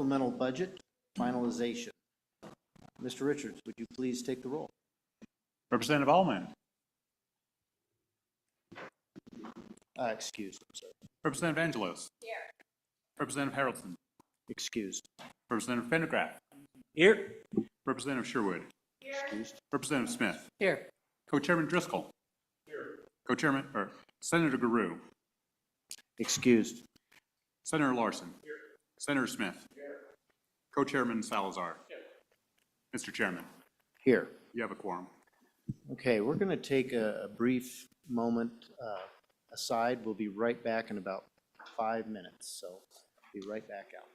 supplemental budget finalization. Mr. Richards, would you please take the roll? Representative Allman. Excused, I'm sorry. Representative Angelos. Here. Representative Harrelson. Excused. Representative Pendergraft. Here. Representative Sherwood. Here. Excused. Representative Smith. Here. Co-Chairman Driscoll. Co-Chairman, or Senator Garou. Excused. Senator Larson. Senator Smith. Co-Chairman Salazar. Mr. Chairman, Here. you have a quorum. Okay, we're going to take a brief moment aside. We'll be right back in about 5 minutes, so be right back out.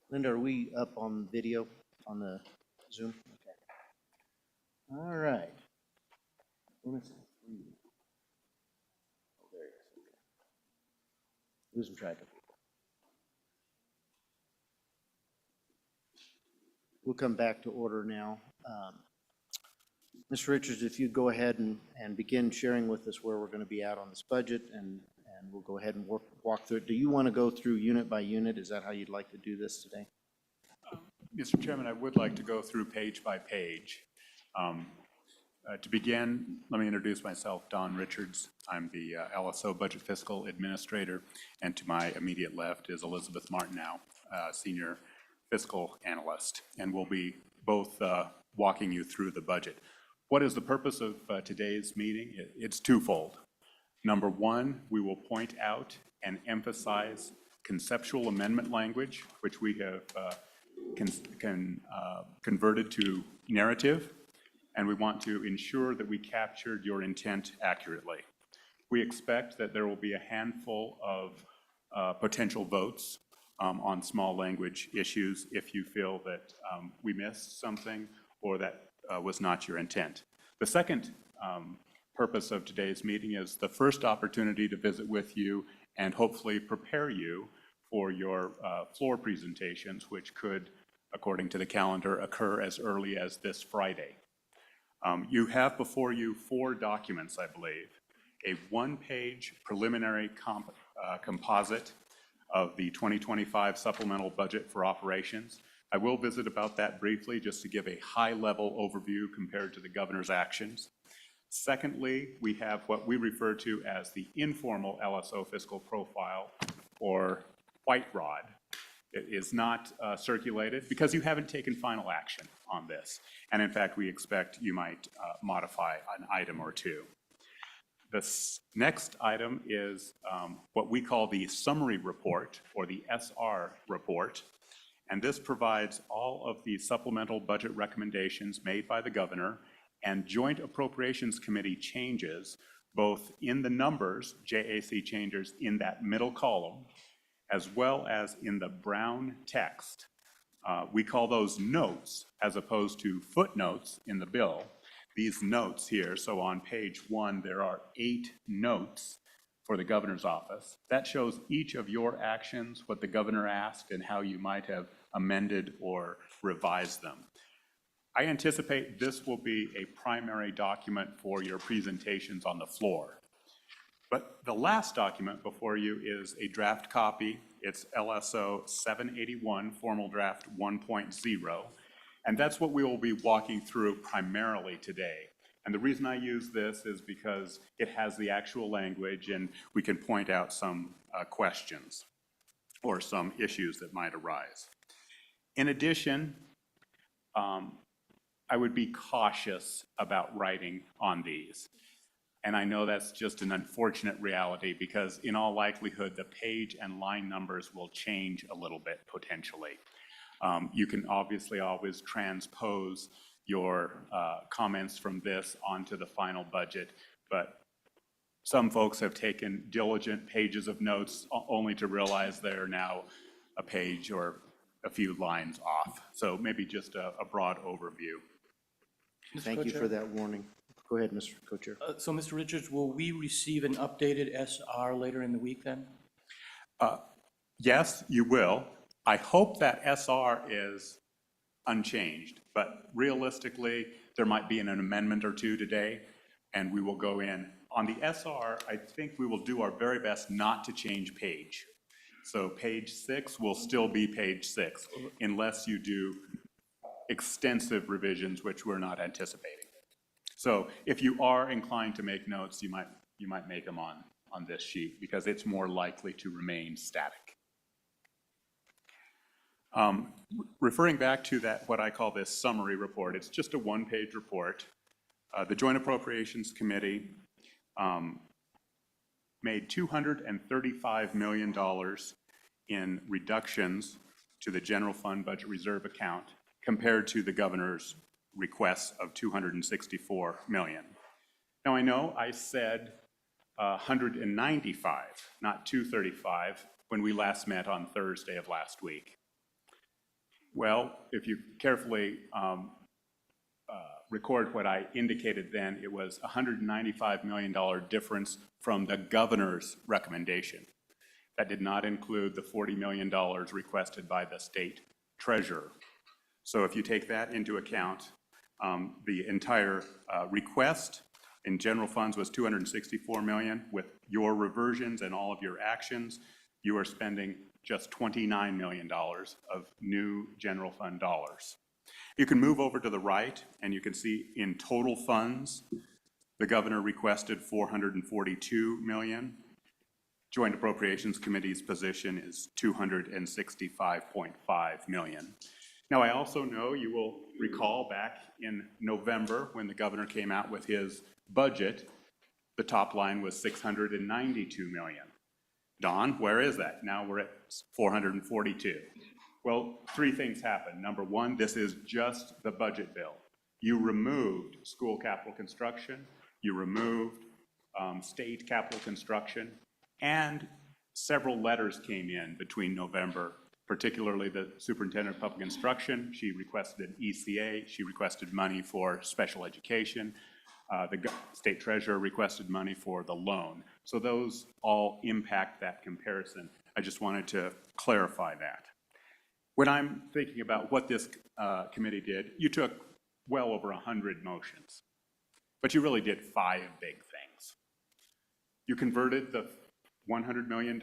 Linda, are we up on video on the Zoom? Okay. All right. Ordinance 3. Oh, there it is. Okay. Losing track of people. We'll come back to order now. Mr. Richards, if you'd go ahead and begin sharing with us where we're going to be at on this budget, and we'll go ahead and walk through it. Do you want to go through unit by unit? Is that how you'd like to do this today? Mr. Chairman, I would like to go through page by page. To begin, let me introduce myself, Don Richards. I'm the LSO Budget Fiscal Administrator, and to my immediate left is Elizabeth Martineau, Senior Fiscal Analyst, and we'll be both walking you through the budget. What is the purpose of today's meeting? It's twofold. Number one, we will point out and emphasize conceptual amendment language, which we have converted to narrative, and we want to ensure that we captured your intent accurately. We expect that there will be a handful of potential votes on small language issues if you feel that we missed something or that was not your intent. The second purpose of today's meeting is the first opportunity to visit with you and hopefully prepare you for your floor presentations, which could, according to the calendar, occur as early as this Friday. You have before you 4 documents, I believe. A 1-page preliminary composite of the 2025 supplemental budget for operations. I will visit about that briefly just to give a high-level overview compared to the governor's actions. Secondly, we have what we refer to as the informal LSO fiscal profile, or white rod. It is not circulated because you haven't taken final action on this. And in fact, we expect you might modify an item or two. This next item is what we call the summary report, or the SR report. And this provides all of the supplemental budget recommendations made by the governor and Joint Appropriations Committee changes, both in the numbers, JAC changes in that middle column, as well as in the brown text. We call those notes as opposed to footnotes in the bill. These notes here, so on page 1, there are 8 notes for the governor's office. That shows each of your actions, what the governor asked, and how you might have amended or revised them. I anticipate this will be a primary document for your presentations on the floor. But the last document before you is a draft copy. It's LSO 781, Formal Draft 1.0. And that's what we will be walking through primarily today. And the reason I use this is because it has the actual language and we can point out some questions or some issues that might arise. In addition, I would be cautious about writing on these. And I know that's just an unfortunate reality because in all likelihood, the page and line numbers will change a little bit potentially. You can obviously always transpose your comments from this onto the final budget, but some folks have taken diligent pages of notes only to realize they're now a page or a few lines off. So maybe just a broad overview. Thank you for that warning. Go ahead, Mr. Co-Chair. So, Mr. Richards, will we receive an updated SR later in the week then? Yes, you will. I hope that SR is unchanged, but realistically, there might be an amendment or two today, and we will go in. On the SR, I think we will do our very best not to change page. So page 6 will still be page 6, unless you do extensive revisions, which we're not anticipating. So if you are inclined to make notes, you might make them on this sheet because it's more likely to remain static. Referring back to that, what I call this summary report, it's just a 1-page report. The Joint Appropriations Committee made $235 million in reductions to the general fund budget reserve account compared to the governor's requests of $264 million. Now I know I said 195, not 235, when we last met on Thursday of last week. Well, if you carefully record what I indicated then, it was a $195 million difference from the governor's recommendation. That did not include the $40 million requested by the state treasurer. So if you take that into account, the entire request in general funds was $264 million. With your reversions and all of your actions, you are spending just $29 million of new general fund dollars. You can move over to the right and you can see in total funds, the governor requested $442 million. Joint Appropriations Committee's position is $265.5 million. Now, I also know you will recall back in November when the governor came out with his budget, the top line was $692 million. Don, where is that? Now we're at 442. Well, three things happened. Number one, this is just the budget bill. You removed school capital construction, you removed state capital construction, and several letters came in between November, particularly the superintendent of public instruction. She requested an ECA, she requested money for special education. The state treasurer requested money for the loan. So those all impact that comparison. I just wanted to clarify that. When I'm thinking about what this committee did, you took well over 100 motions, but you really did 5 big things. You converted the $100 million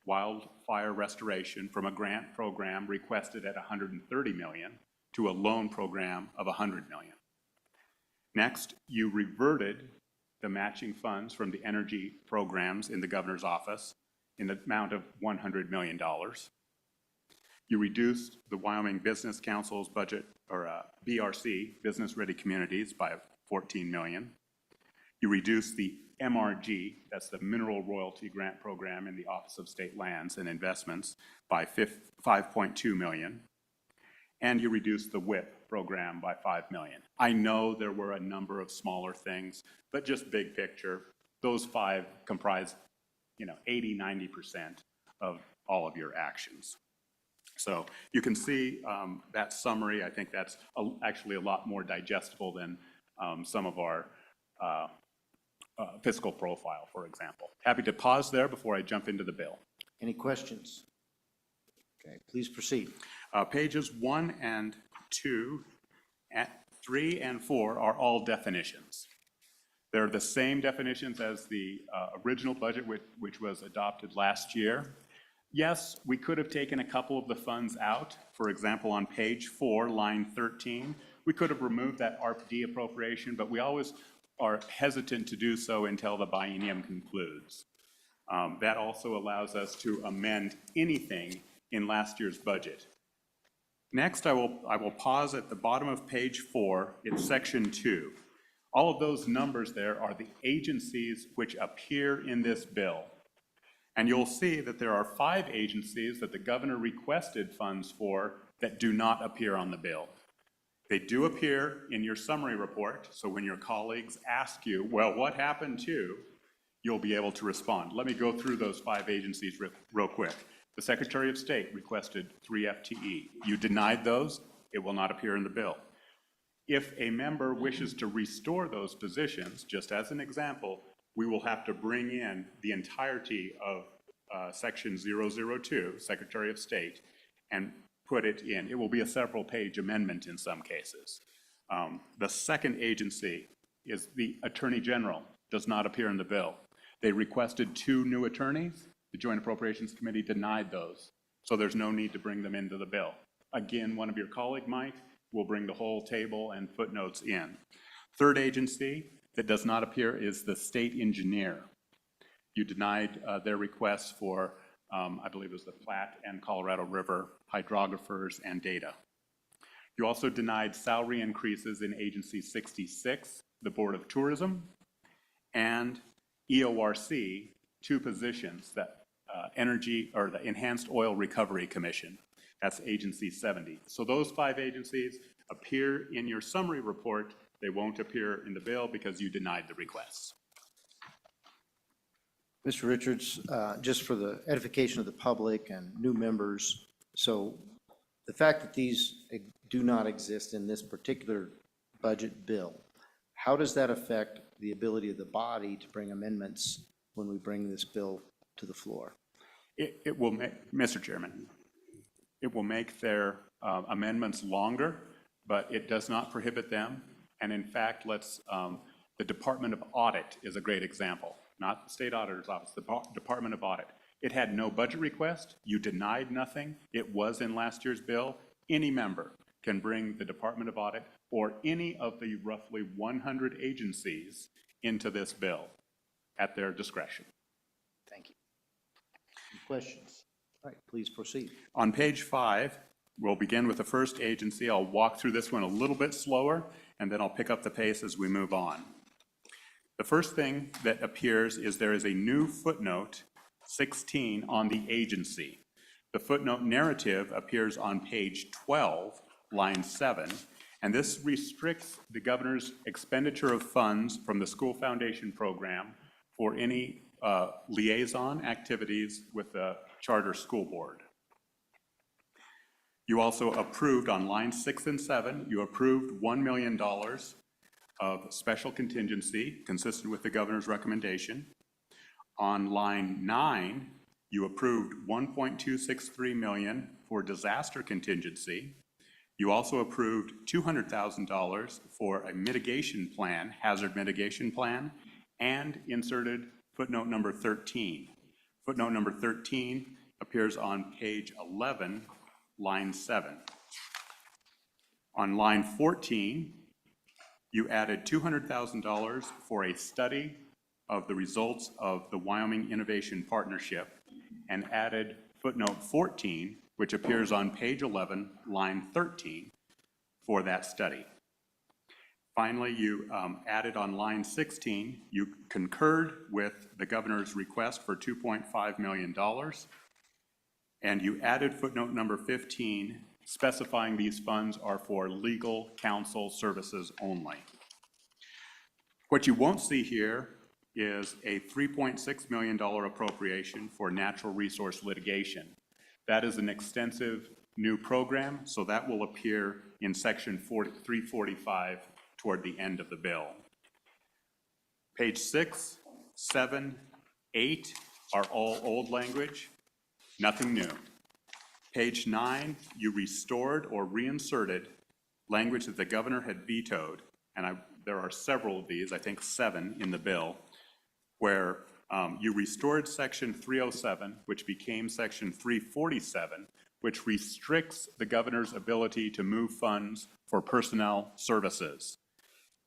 wildfire restoration from a grant program requested at $130 million to a loan program of $100 million. Next, you reverted the matching funds from the energy programs in the governor's office in the amount of $100 million. You reduced the Wyoming Business Council's budget, or BRC, Business Ready Communities, by $14 million. You reduced the MRG, that's the Mineral Royalty Grant Program in the Office of State Lands and Investments, by $5.2 million. And you reduced the WIP program by $5 million. I know there were a number of smaller things, but just big picture, those 5 comprise, 80–90% of all of your actions. So you can see that summary. I think that's actually a lot more digestible than some of our fiscal profile, for example. Happy to pause there before I jump into the bill. Any questions? Okay, please proceed. Pages 1 and 2, 3 and 4 are all definitions. They're the same definitions as the original budget, which was adopted last year. Yes, we could have taken a couple of the funds out. For example, on page 4, line 13, we could have removed that ARP-D appropriation, but we always are hesitant to do so until the biennium concludes. That also allows us to amend anything in last year's budget. Next, I will pause at the bottom of page 4. It's section 2. All of those numbers there are the agencies which appear in this bill. And you'll see that there are 5 agencies that the governor requested funds for that do not appear on the bill. They do appear in your summary report, so when your colleagues ask you, well, what happened to, you'll be able to respond. Let me go through those 5 agencies real quick. The Secretary of State requested 3 FTE. You denied those, it will not appear in the bill. If a member wishes to restore those positions, just as an example, we will have to bring in the entirety of section 002, Secretary of State, and put it in. It will be a several-page amendment in some cases. The second agency is the Attorney General, does not appear in the bill. They requested 2 new attorneys. The Joint Appropriations Committee denied those, so there's no need to bring them into the bill. Again, one of your colleagues might, will bring the whole table and footnotes in. Third agency that does not appear is the state engineer. You denied their requests for, I believe it was the Platte and Colorado River hydrographers and data. You also denied salary increases in Agency 66, the Board of Tourism, and EORC, 2 positions, that Energy, or the Enhanced Oil Recovery Commission. That's Agency 70. So those 5 agencies appear in your summary report. They won't appear in the bill because you denied the requests. Mr. Richards, just for the edification of the public and new members, so the fact that these do not exist in this particular budget bill, how does that affect the ability of the body to bring amendments when we bring this bill to the floor? It will, Mr. Chairman, It will make their amendments longer, but it does not prohibit them. And in fact, the Department of Audit is a great example, not the State Auditor's Office, the Department of Audit. It had no budget request. You denied nothing. It was in last year's bill. Any member can bring the Department of Audit or any of the roughly 100 agencies into this bill at their discretion. Thank you. Any questions? All right, please proceed. On page 5, we'll begin with the first agency. I'll walk through this one a little bit slower, and then I'll pick up the pace as we move on. The first thing that appears is there is a new footnote 16 on the agency. The footnote narrative appears on page 12, line 7, and this restricts the governor's expenditure of funds from the school foundation program for any liaison activities with the charter school board. You also approved on line 6 and 7, you approved $1 million of special contingency consistent with the governor's recommendation. On line 9, you approved $1.263 million for disaster contingency. You also approved $200,000 for a mitigation plan, hazard mitigation plan, and inserted footnote number 13. Footnote number 13 appears on page 11, line 7. On line 14, you added $200,000 for a study of the results of the Wyoming Innovation Partnership and added footnote 14, which appears on page 11, line 13, for that study. Finally, you added on line 16, you concurred with the governor's request for $2.5 million, and you added footnote number 15, specifying these funds are for legal counsel services only. What you won't see here is a $3.6 million appropriation for natural resource litigation. That is an extensive new program, so that will appear in section 345 toward the end of the bill. Page 6, 7, 8 are all old language, nothing new. Page 9, you restored or reinserted language that the governor had vetoed, and there are several of these, I think 7 in the bill, where you restored section 307, which became section 347, which restricts the governor's ability to move funds for personnel services.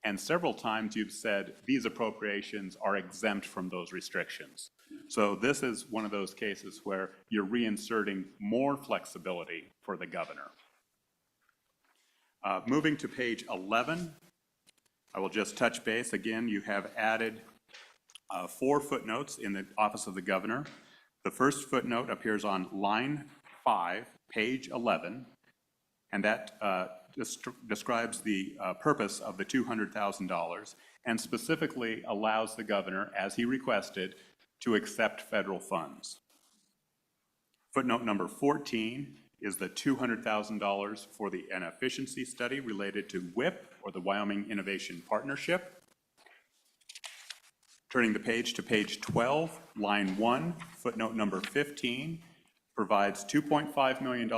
And several times you've said these appropriations are exempt from those restrictions. So this is one of those cases where you're reinserting more flexibility for the governor. Moving to page 11, I will just touch base. Again, you have added 4 footnotes in the office of the governor. The first footnote appears on line 5, page 11, and that describes the purpose of the $200,000 and specifically allows the governor, as he requested, to accept federal funds. Footnote number 14 is the $200,000 for an efficiency study related to WIP, or the Wyoming Innovation Partnership. Turning the page to page 12, line 1, footnote number 15 provides $2.5 million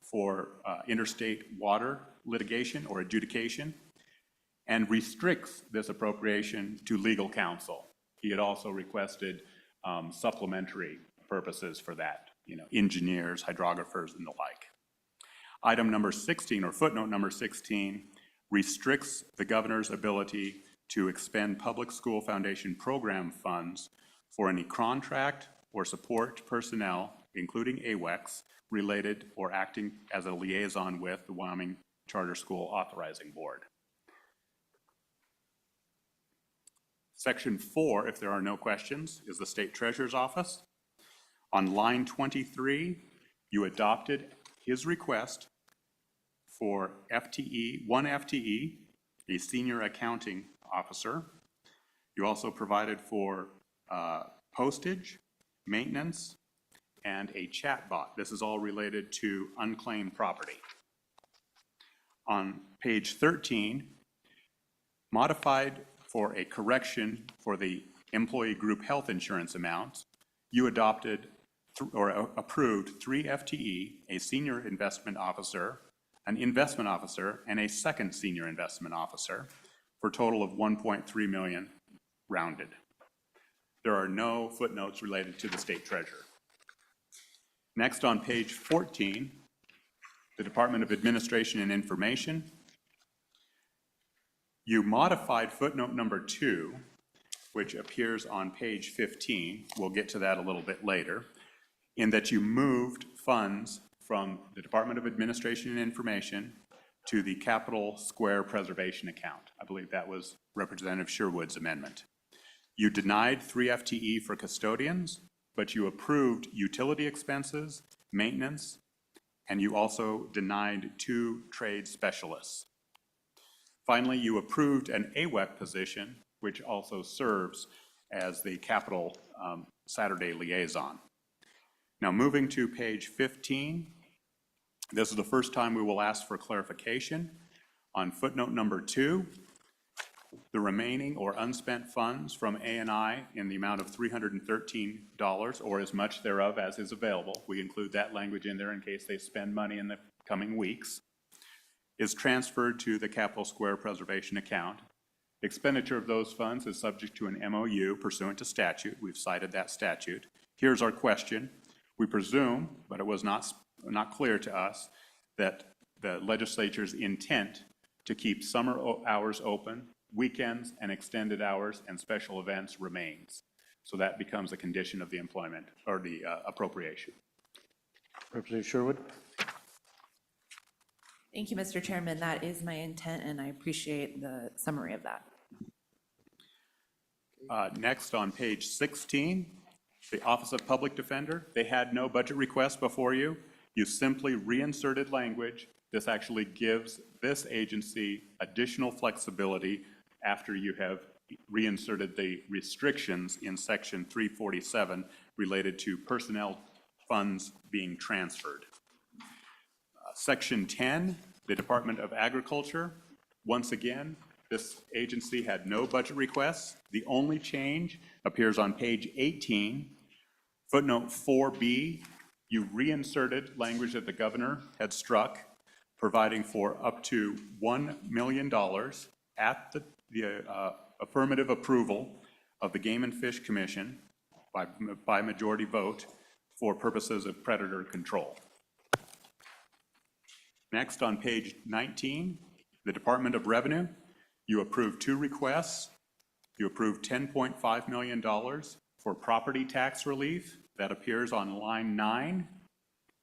for interstate water litigation or adjudication and restricts this appropriation to legal counsel. He had also requested supplementary purposes for that, engineers, hydrographers, and the like. Item number 16, or footnote number 16, restricts the governor's ability to expend public school foundation program funds for any contract or support personnel, including AWEX, related or acting as a liaison with the Wyoming Charter School Authorizing Board. Section 4, if there are no questions, is the State Treasurer's Office. On line 23, you adopted his request for FTE, 1 FTE, a senior accounting officer. You also provided for postage, maintenance, and a chat bot. This is all related to unclaimed property. On page 13, modified for a correction for the employee group health insurance amounts, you adopted approved 3 FTE, a senior investment officer, an investment officer, and a second senior investment officer, for a total of $1.3 million rounded. There are no footnotes related to the state treasurer. Next, on page 14, the Department of Administration and Information. You modified footnote number 2, which appears on page 15. We'll get to that a little bit later, in that you moved funds from the Department of Administration and Information to the Capital Square Preservation Account. I believe that was Representative Sherwood's amendment. You denied 3 FTE for custodians, but you approved utility expenses, maintenance, and you also denied 2 trade specialists. Finally, you approved an AWEC position, which also serves as the Capital Saturday liaison. Now, moving to page 15, this is the first time we will ask for clarification. On footnote number 2, the remaining or unspent funds from A&I in the amount of $313, or as much thereof as is available, we include that language in there in case they spend money in the coming weeks, is transferred to the Capital Square Preservation Account. Expenditure of those funds is subject to an MOU pursuant to statute. We've cited that statute. Here's our question. We presume, but it was not clear to us, that the legislature's intent to keep summer hours open, weekends and extended hours and special events remains. So that becomes a condition of the employment or the appropriation. Representative Sherwood? Thank you, Mr. Chairman. That is my intent, and I appreciate the summary of that. Next, on page 16, the Office of Public Defender, they had no budget request before you. You simply reinserted language. This actually gives this agency additional flexibility after you have reinserted the restrictions in section 347 related to personnel funds being transferred. Section 10, the Department of Agriculture. Once again, this agency had no budget requests. The only change appears on page 18. Footnote 4B, you reinserted language that the governor had struck, providing for up to $1 million at the affirmative approval of the Game and Fish Commission by majority vote for purposes of predator control. Next, on page 19, the Department of Revenue, you approved 2 requests. You approved $10.5 million for property tax relief. That appears on line 9.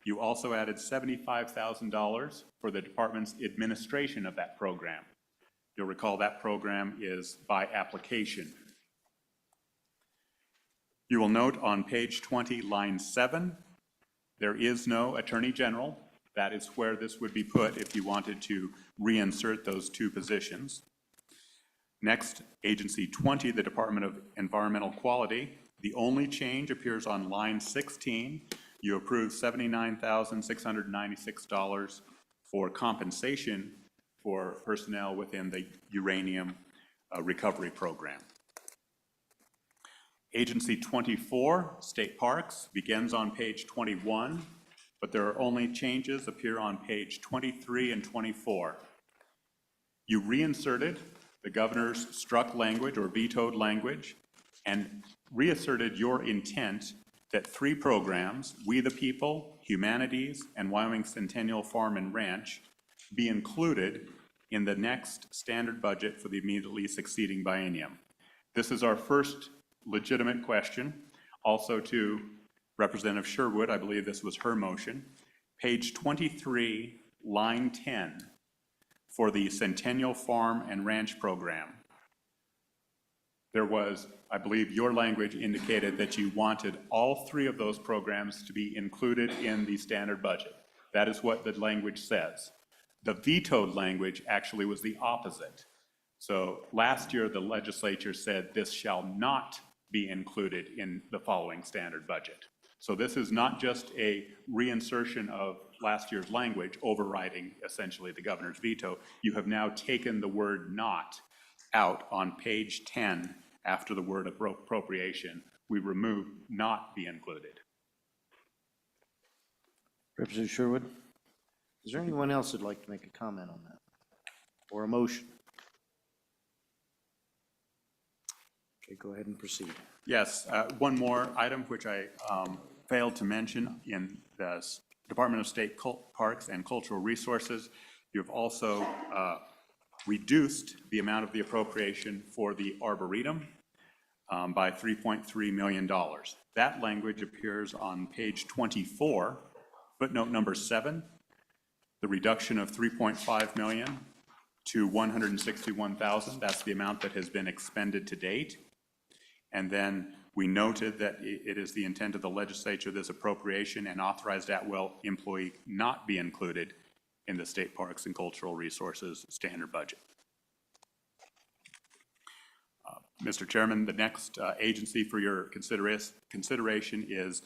You also added $75,000 for the department's administration of that program. You'll recall that program is by application. You will note on page 20, line 7, there is no Attorney General. That is where this would be put if you wanted to reinsert those 2 positions. Next, Agency 20, the Department of Environmental Quality. The only change appears on line 16. You approved $79,696 for compensation for personnel within the uranium recovery program. Agency 24, State Parks, begins on page 21, but there are only changes appear on page 23 and 24. You reinserted the governor's struck language or vetoed language and reasserted your intent that 3 programs, We the People, Humanities, and Wyoming Centennial Farm and Ranch, be included in the next standard budget for the immediately succeeding biennium. This is our first legitimate question. Also to Representative Sherwood, I believe this was her motion. Page 23, line 10, for the Centennial Farm and Ranch program. There was, I believe your language indicated that you wanted all 3 of those programs to be included in the standard budget. That is what the language says. The vetoed language actually was the opposite. So last year, the legislature said this shall not be included in the following standard budget. So this is not just a reinsertion of last year's language, overriding essentially the governor's veto. You have now taken the word not out on page 10 after the word appropriation. We removed not be included. Representative Sherwood, is there anyone else who'd like to make a comment on that? Or a motion? Okay, go ahead and proceed. Yes, one more item which I failed to mention in the Department of State Parks and Cultural Resources. You've also reduced the amount of the appropriation for the Arboretum by $3.3 million. That language appears on page 24, footnote number 7, the reduction of $3.5 million to $161,000. That's the amount that has been expended to date. And then we noted that it is the intent of the legislature this appropriation and authorized at-will employee not be included in the State Parks and Cultural Resources standard budget. Mr. Chairman, the next agency for your consideration is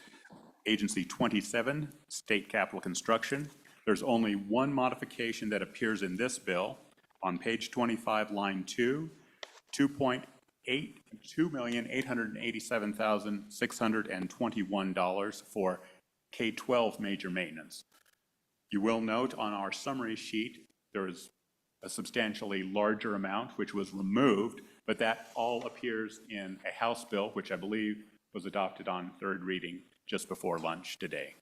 Agency 27, State Capital Construction. There's only one modification that appears in this bill on page 25, line 2, $2,887,621 for K-12 major maintenance. You will note on our summary sheet there is a substantially larger amount which was removed, but that all appears in a House bill which I believe was adopted on third reading just before lunch today.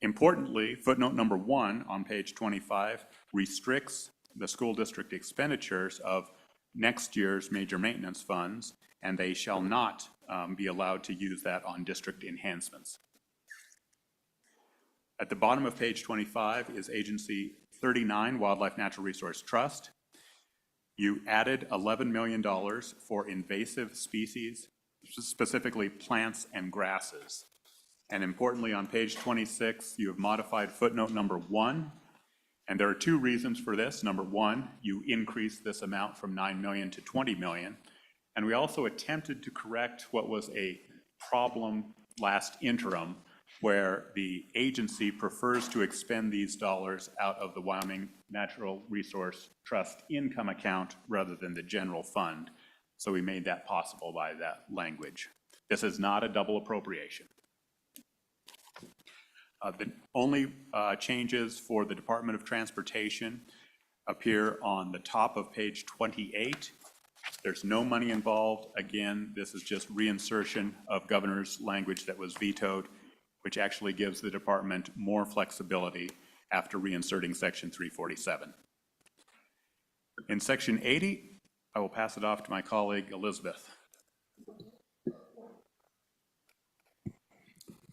Importantly, footnote number 1 on page 25 restricts the school district expenditures of next year's major maintenance funds, and they shall not be allowed to use that on district enhancements. At the bottom of page 25 is Agency 39, Wildlife Natural Resource Trust. You added $11 million for invasive species, specifically plants and grasses. And importantly, on page 26, you have modified footnote number 1. And there are two reasons for this. Number 1, you increased this amount from $9 million to $20 million. And we also attempted to correct what was a problem last interim, where the agency prefers to expend these dollars out of the Wyoming Natural Resource Trust income account rather than the general fund. So we made that possible by that language. This is not a double appropriation. The only changes for the Department of Transportation appear on the top of page 28. There's no money involved. Again, this is just reinsertion of governor's language that was vetoed, which actually gives the department more flexibility after reinserting section 347. In section 80, I will pass it off to my colleague Elizabeth.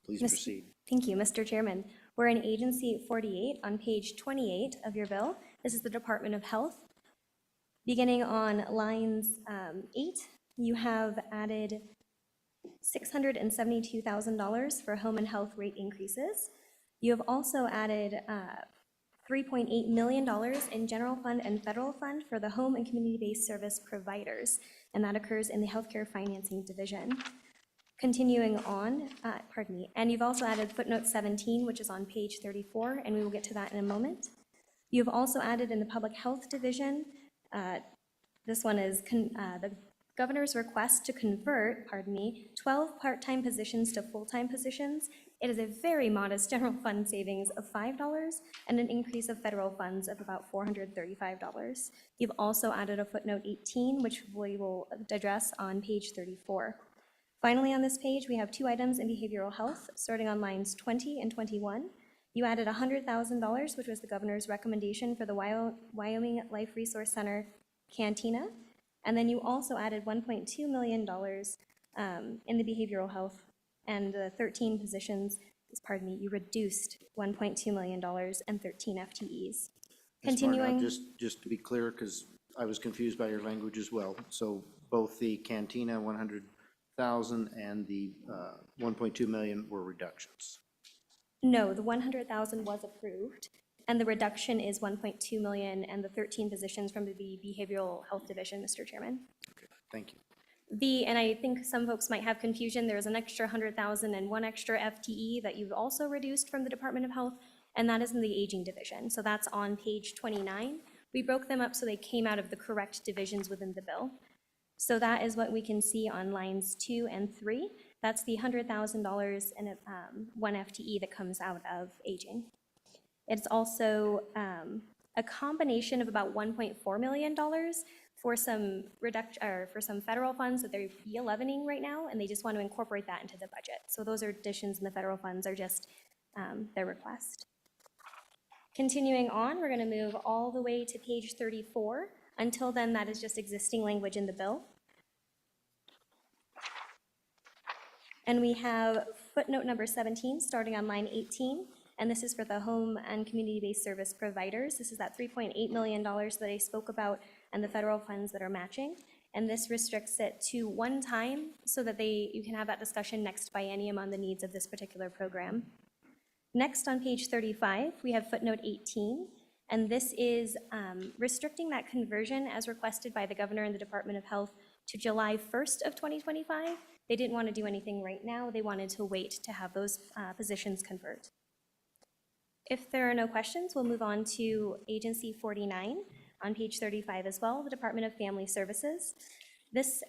Please proceed. Thank you, Mr. Chairman. We're in Agency 48 on page 28 of your bill. This is the Department of Health. Beginning on lines 8, you have added $672,000 for home and health rate increases. You have also added $3.8 million in general fund and federal fund for the home and community-based service providers, and that occurs in the healthcare financing division. Continuing on, and you've also added footnote 17, which is on page 34, and we will get to that in a moment. You've also added in the public health division, this one is the governor's request to convert, 12 part-time positions to full-time positions. It is a very modest general fund savings of $5 and an increase of federal funds of about $435. You've also added a footnote 18, which we will address on page 34. Finally, on this page, we have two items in behavioral health, starting on lines 20 and 21. You added $100,000, which was the governor's recommendation for the Wyoming Life Resource Center Cantina. And then you also added $1.2 million in the behavioral health, and the 13 positions, you reduced $1.2 million and 13 FTEs. Ms. Continuing. Martin, just to be clear, because I was confused by your language as well. So both the Cantina 100,000 and the 1.2 million were reductions. No, the 100,000 was approved, and the reduction is 1.2 million and the 13 positions from the behavioral health division, Mr. Chairman. Okay, thank you. And I think some folks might have confusion. There's an extra 100,000 and one extra FTE that you've also reduced from the Department of Health, and that is in the aging division. So that's on page 29. We broke them up so they came out of the correct divisions within the bill. So that is what we can see on lines 2 and 3. That's the $100,000 and one FTE that comes out of aging. It's also a combination of about $1.4 million for some for some federal funds that they're E11ing right now, and they just want to incorporate that into the budget. So those additions in the federal funds are just their request. Continuing on, we're going to move all the way to page 34. Until then, that is just existing language in the bill. And we have footnote number 17, starting on line 18, and this is for the home and community-based service providers. This is that $3.8 million that I spoke about and the federal funds that are matching. And this restricts it to one time so that you can have that discussion next biennium on the needs of this particular program. Next, on page 35, we have footnote 18, and this is restricting that conversion as requested by the governor and the Department of Health to July 1st of 2025. They didn't want to do anything right now. They wanted to wait to have those positions convert. If there are no questions, we'll move on to Agency 49 on page 35 as well, the Department of Family Services. This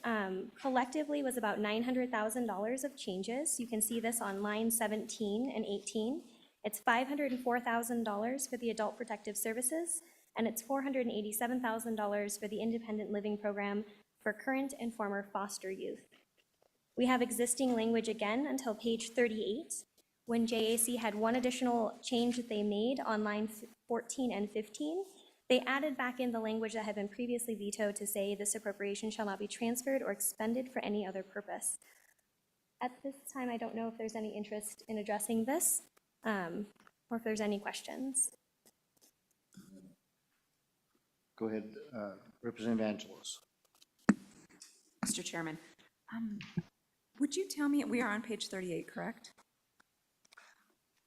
collectively was about $900,000 of changes. You can see this on line 17 and 18. It's $504,000 for the Adult Protective Services, and it's $487,000 for the Independent Living Program for current and former foster youth. We have existing language again until page 38, when JAC had one additional change that they made on line 14 and 15. They added back in the language that had been previously vetoed to say this appropriation shall not be transferred or expended for any other purpose. At this time, I don't know if there's any interest in addressing this, or if there's any questions. Go ahead, Representative Angelos. Mr. Chairman, would you tell me, we are on page 38, correct?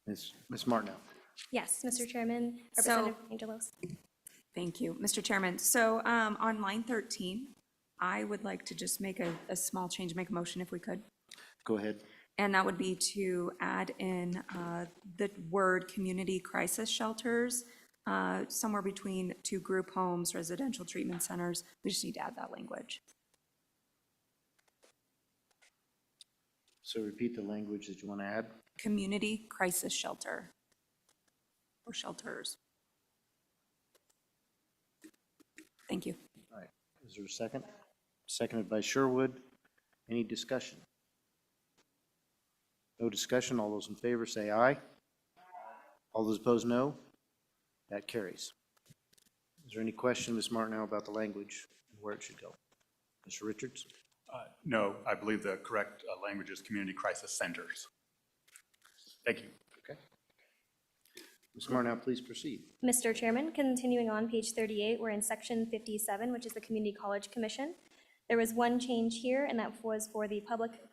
Ms. Martineau. Yes, Mr. Chairman, So- Representative Angelos. Thank you, Mr. Chairman. So on line 13, I would like to just make a small change, make a motion if we could. Go ahead. And that would be to add in the word community crisis shelters, somewhere between two group homes, residential treatment centers. We just need to add that language. So repeat the language that you want to add. Community crisis shelter or shelters. Thank you. All right, is there a second? Seconded by Sherwood. Any discussion? No discussion. All those in favor say aye. All those opposed, no. That carries. Is there any question, Ms. Martineau, about the language and where it should go? Mr. Richards? No, I believe the correct language is community crisis centers. Thank you. Okay. Ms. Martineau, please proceed. Mr. Chairman, continuing on page 38, we're in section 57, which is the Community College Commission. There was one change here, and that was for the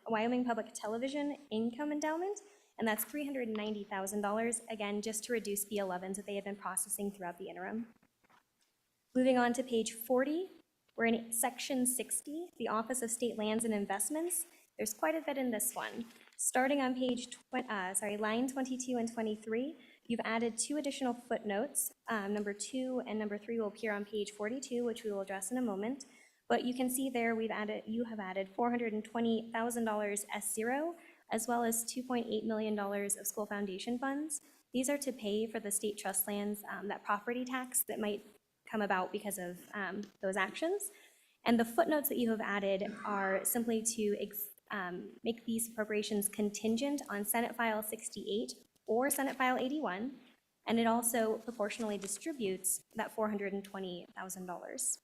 Wyoming Public Television Income Endowment, and that's $390,000, again, just to reduce the 11s that they had been processing throughout the interim. Moving on to page 40, we're in section 60, the Office of State Lands and Investments. There's quite a bit in this one. Starting on page, line 22 and 23, you've added two additional footnotes. Number 2 and number 3 will appear on page 42, which we will address in a moment. But you can see there you have added $420,000 S0, as well as $2.8 million of school foundation funds. These are to pay for the state trust lands, that property tax that might come about because of those actions. And the footnotes that you have added are simply to make these appropriations contingent on Senate File 68 or Senate File 81, and it also proportionally distributes that $420,000.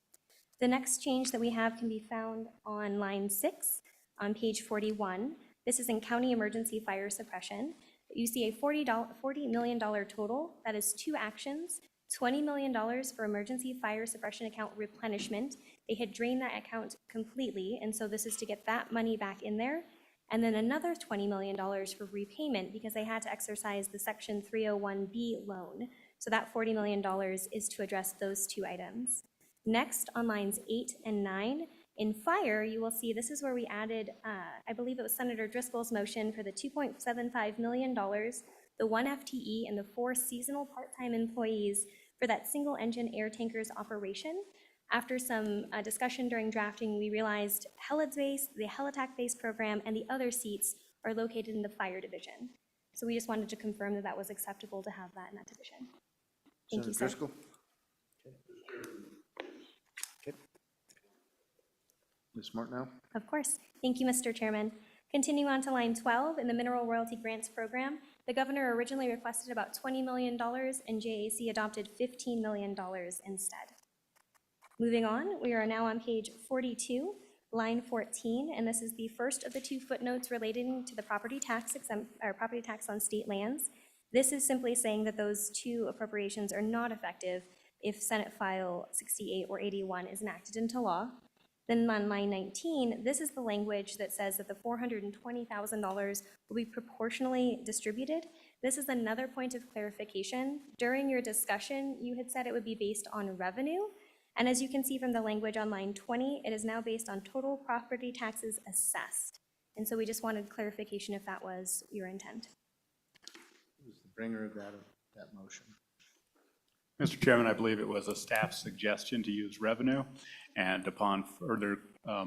The next change that we have can be found on line 6 on page 41. This is in county emergency fire suppression. You see a $40 million total. That is two actions. $20 million for emergency fire suppression account replenishment. They had drained that account completely, and so this is to get that money back in there. And then another $20 million for repayment because they had to exercise the Section 301B loan. So that $40 million is to address those two items. Next, on lines 8 and 9, in fire, you will see this is where we added, I believe it was Senator Driscoll's motion for the $2.75 million, the 1 FTE, and the 4 seasonal part-time employees for that single-engine air tankers operation. After some discussion during drafting, we realized HELAD's base, the Helitack base program, and the other seats are located in the fire division. So we just wanted to confirm that that was acceptable to have that in that division. Thank you, Senator sir. Driscoll? Okay. Ms. Martineau? Of course. Thank you, Mr. Chairman. Continuing on to line 12, in the Mineral Royalty Grants Program, the governor originally requested about $20 million, and JAC adopted $15 million instead. Moving on, we are now on page 42, line 14, and this is the first of the two footnotes relating to the property tax property tax on state lands. This is simply saying that those two appropriations are not effective if Senate File 68 or 81 is enacted into law. Then on line 19, this is the language that says that the $420,000 will be proportionally distributed. This is another point of clarification. During your discussion, you had said it would be based on revenue. And as you can see from the language on line 20, it is now based on total property taxes assessed. And so we just wanted clarification if that was your intent. Who's the bringer of that motion? Mr. Chairman, I believe it was a staff suggestion to use revenue, and upon further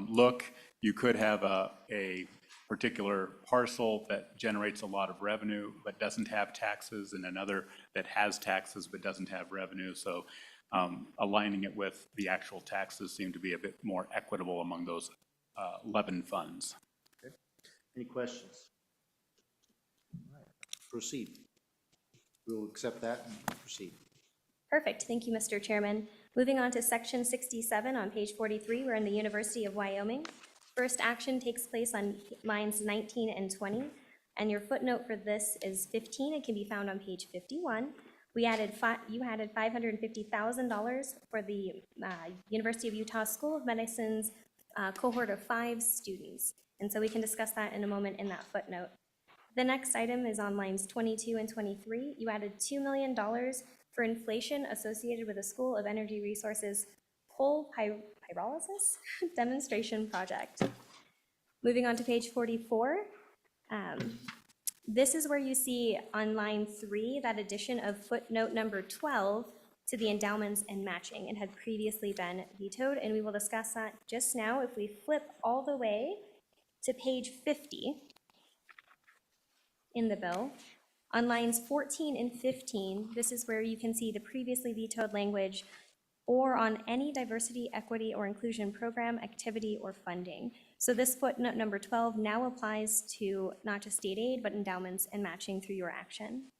look, you could have a particular parcel that generates a lot of revenue but doesn't have taxes, and another that has taxes but doesn't have revenue. So aligning it with the actual taxes seemed to be a bit more equitable among those 11 funds. Okay. Any questions? All right. Proceed. We'll accept that and proceed. Perfect. Thank you, Mr. Chairman. Moving on to section 67 on page 43, we're in the University of Wyoming. First action takes place on lines 19 and 20, and your footnote for this is 15. It can be found on page 51. You added $550,000 for the University of Utah School of Medicine's cohort of 5 students. And so we can discuss that in a moment in that footnote. The next item is on lines 22 and 23. You added $2 million for inflation associated with the School of Energy Resources coal pyrolysis demonstration project. Moving on to page 44. This is where you see on line 3 that addition of footnote number 12 to the endowments and matching. It had previously been vetoed, and we will discuss that just now. If we flip all the way to page 50 in the bill, on lines 14 and 15, this is where you can see the previously vetoed language, or on any diversity, equity, or inclusion program, activity, or funding. So this footnote number 12 now applies to not just state aid, but endowments and matching through your action.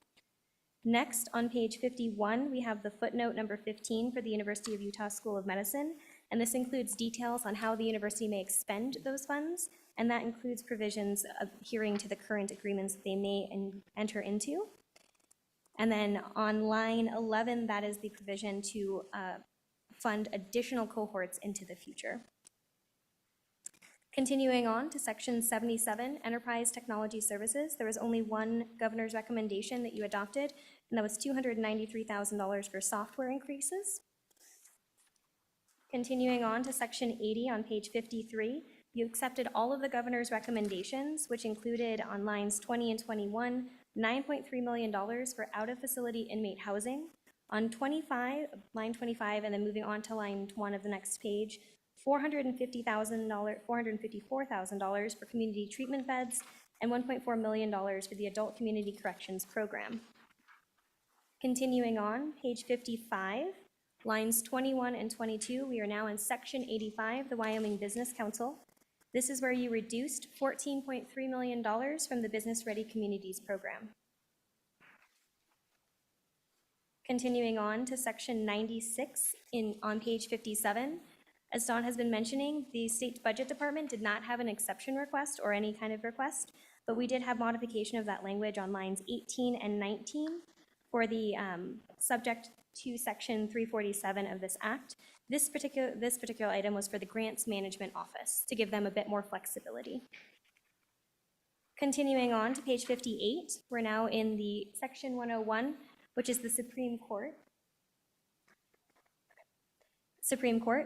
Next, on page 51, we have the footnote number 15 for the University of Utah School of Medicine, and this includes details on how the university may expend those funds, and that includes provisions adhering to the current agreements that they may enter into. And then on line 11, that is the provision to fund additional cohorts into the future. Continuing on to section 77, Enterprise Technology Services, there was only one governor's recommendation that you adopted, and that was $293,000 for software increases. Continuing on to section 80 on page 53, you accepted all of the governor's recommendations, which included on lines 20 and 21, $9.3 million for out-of-facility inmate housing. On 25, line 25, and then moving on to line 1 of the next page, $454,000 for community treatment beds, and $1.4 million for the Adult Community Corrections Program. Continuing on, page 55, lines 21 and 22, we are now in section 85, the Wyoming Business Council. This is where you reduced $14.3 million from the Business Ready Communities Program. Continuing on to section 96 on page 57, as Dawn has been mentioning, the state budget department did not have an exception request or any kind of request, but we did have modification of that language on lines 18 and 19 for the subject to section 347 of this act. This particular item was for the Grants Management Office to give them a bit more flexibility. Continuing on to page 58, we're now in the section 101, which is the Supreme Court,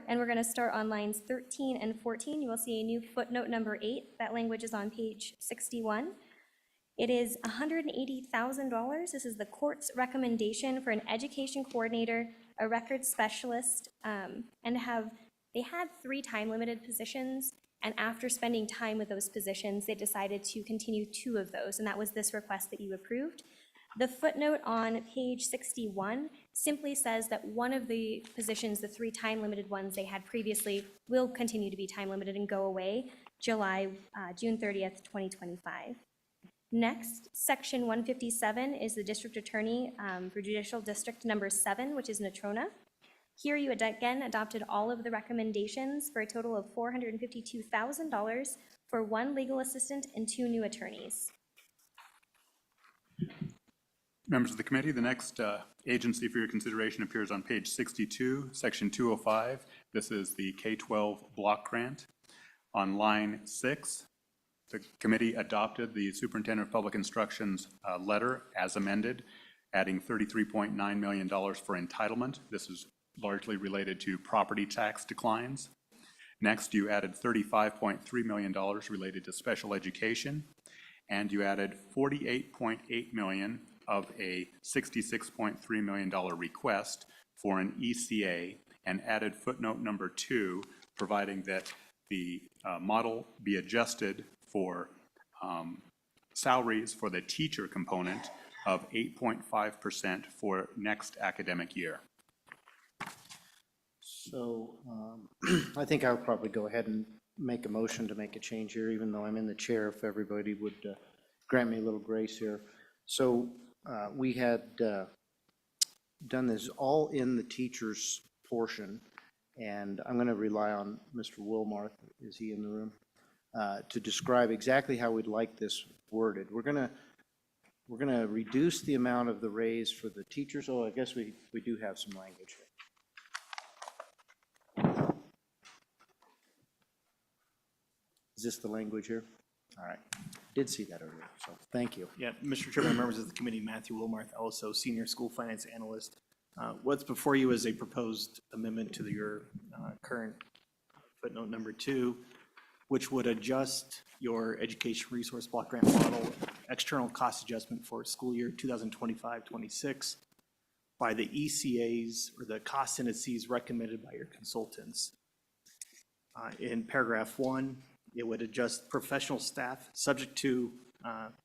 and we're going to start on lines 13 and 14. You will see a new footnote number 8. That language is on page 61. It is $180,000. This is the court's recommendation for an education coordinator a record specialist, and they had 3 time-limited positions, and after spending time with those positions, they decided to continue 2 of those, and that was this request that you approved. The footnote on page 61 simply says that one of the positions, the 3 time-limited ones they had previously, will continue to be time-limited and go away June 30th, 2025. Next, section 157 is the district attorney for judicial district number 7, which is Natrona. Here you again adopted all of the recommendations for a total of $452,000 for 1 legal assistant and 2 new attorneys. Members of the committee, the next agency for your consideration appears on page 62, section 205. This is the K-12 block grant. On line 6, the committee adopted the Superintendent of Public Instruction's letter as amended, adding $33.9 million for entitlement. This is largely related to property tax declines. Next, you added $35.3 million related to special education, and you added $48.8 million of a $66.3 million request for an ECA, and added footnote number 2, providing that the model be adjusted for salaries for the teacher component of 8.5% for next academic year. So I think I would probably go ahead and make a motion to make a change here, even though I'm in the chair, if everybody would grant me a little grace here. So we had done this all in the teacher's portion, and I'm going to rely on Mr. Wilmarth, is he in the room, to describe exactly how we'd like this worded. We're going to reduce the amount of the raise for the teachers. Oh, I guess we do have some language here. Is this the language here? All right. Did see that earlier, so thank you. Yeah, Mr. Chairman, members of the committee, Matthew Wilmarth, also Senior School Finance Analyst. What's before you is a proposed amendment to your current footnote number 2, which would adjust your education resource block grant model external cost adjustment for school year 2025-26 by the ECAs or the cost indices recommended by your consultants. In paragraph 1, it would adjust professional staff subject to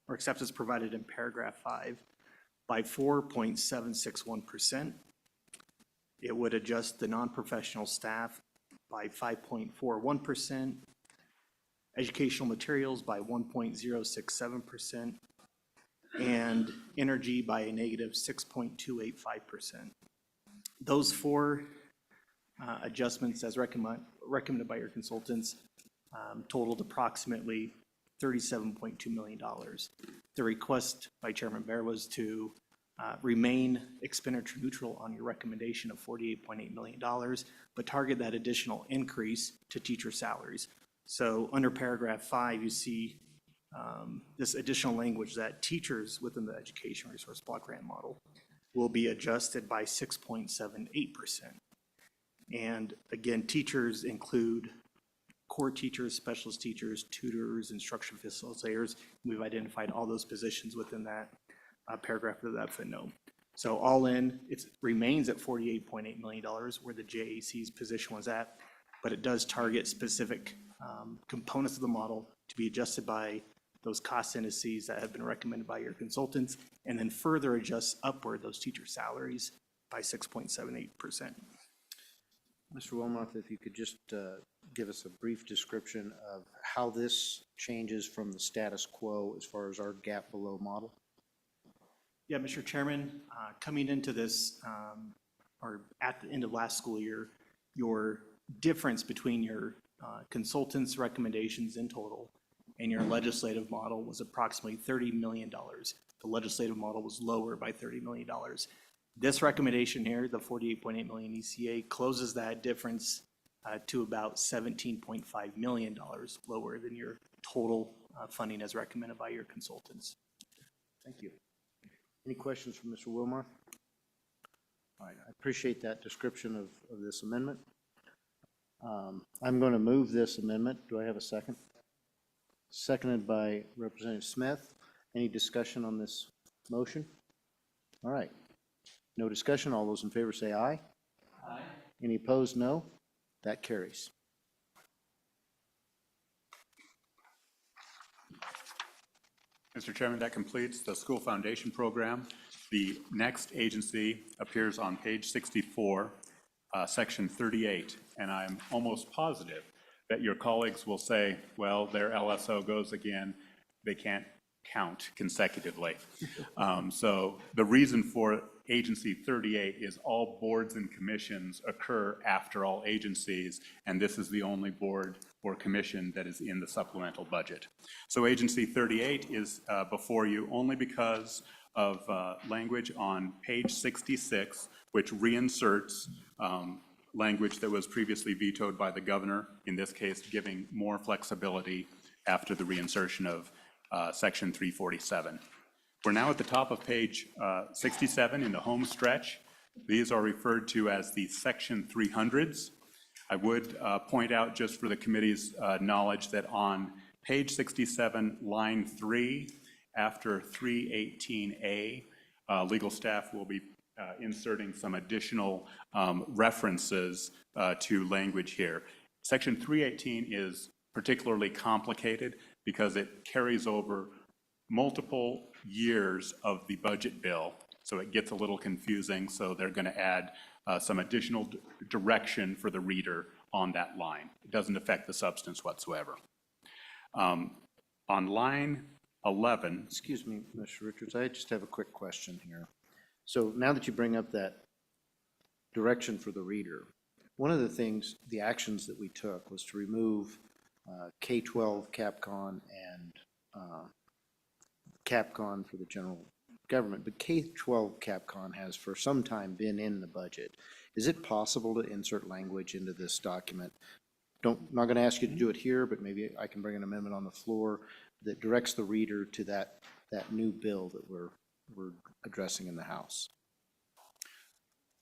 or except as provided in paragraph 5 by 4.761%. It would adjust the non-professional staff by 5.41%, educational materials by 1.067%, and energy by a negative 6.285%. Those 4 adjustments as recommended by your consultants totaled approximately $37.2 million. The request by Chairman Bear was to remain expenditure neutral on your recommendation of $48.8 million, but target that additional increase to teacher salaries. So under paragraph 5, you see this additional language that teachers within the education resource block grant model will be adjusted by 6.78%. And again, teachers include core teachers, specialist teachers, tutors, instruction facilitators. We've identified all those positions within that paragraph of that footnote. So all in, it remains at $48.8 million where the JAC's position was at, but it does target specific components of the model to be adjusted by those cost indices that have been recommended by your consultants, and then further adjust upward those teacher salaries by 6.78%. Mr. Wilmoth, if you could just give us a brief description of how this changes from the status quo as far as our gap below model. Yeah, Mr. Chairman, coming into this, or at the end of last school year, your difference between your consultants' recommendations in total and your legislative model was approximately $30 million. The legislative model was lower by $30 million. This recommendation here, the $48.8 million ECA, closes that difference to about $17.5 million lower than your total funding as recommended by your consultants. Thank you. Any questions from Mr. Wilmar? All right, I appreciate that description of this amendment. I'm going to move this amendment. Do I have a second? Seconded by Representative Smith. Any discussion on this motion? All right. No discussion. All those in favor say aye. Any opposed, no. That carries. Mr. Chairman, that completes the school foundation program. The next agency appears on page 64, section 38, and I'm almost positive that your colleagues will say, well, their LSO goes again, they can't count consecutively. So the reason for agency 38 is all boards and commissions occur after all agencies, and this is the only board or commission that is in the supplemental budget. So agency 38 is before you only because of language on page 66, which reinserts language that was previously vetoed by the governor, in this case giving more flexibility after the reinsertion of section 347. We're now at the top of page 67 in the home stretch. These are referred to as the section 300s. I would point out, just for the committee's knowledge, that on page 67, line 3, after 318A, legal staff will be inserting some additional references to language here. Section 318 is particularly complicated because it carries over multiple years of the budget bill, so it gets a little confusing, so they're going to add some additional direction for the reader on that line. It doesn't affect the substance whatsoever. On line 11, Excuse me, Mr. Richards, I just have a quick question here. So now that you bring up that direction for the reader, one of the things, the actions that we took was to remove K-12 CAPCON and CAPCON for the general government, but K-12 CAPCON has for some time been in the budget. Is it possible to insert language into this document? Not going to ask you to do it here, but maybe I can bring an amendment on the floor that directs the reader to that new bill that we're addressing in the House.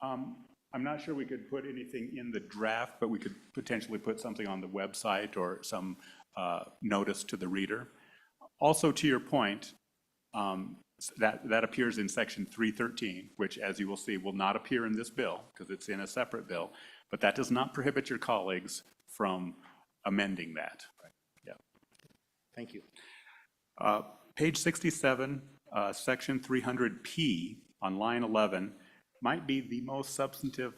I'm not sure we could put anything in the draft, but we could potentially put something on the website or some notice to the reader. Also, to your point, that appears in section 313, which, as you will see, will not appear in this bill because it's in a separate bill, but that does not prohibit your colleagues from amending that. Right. Yeah. Thank you. Page 67, section 300P on line 11 might be the most substantive,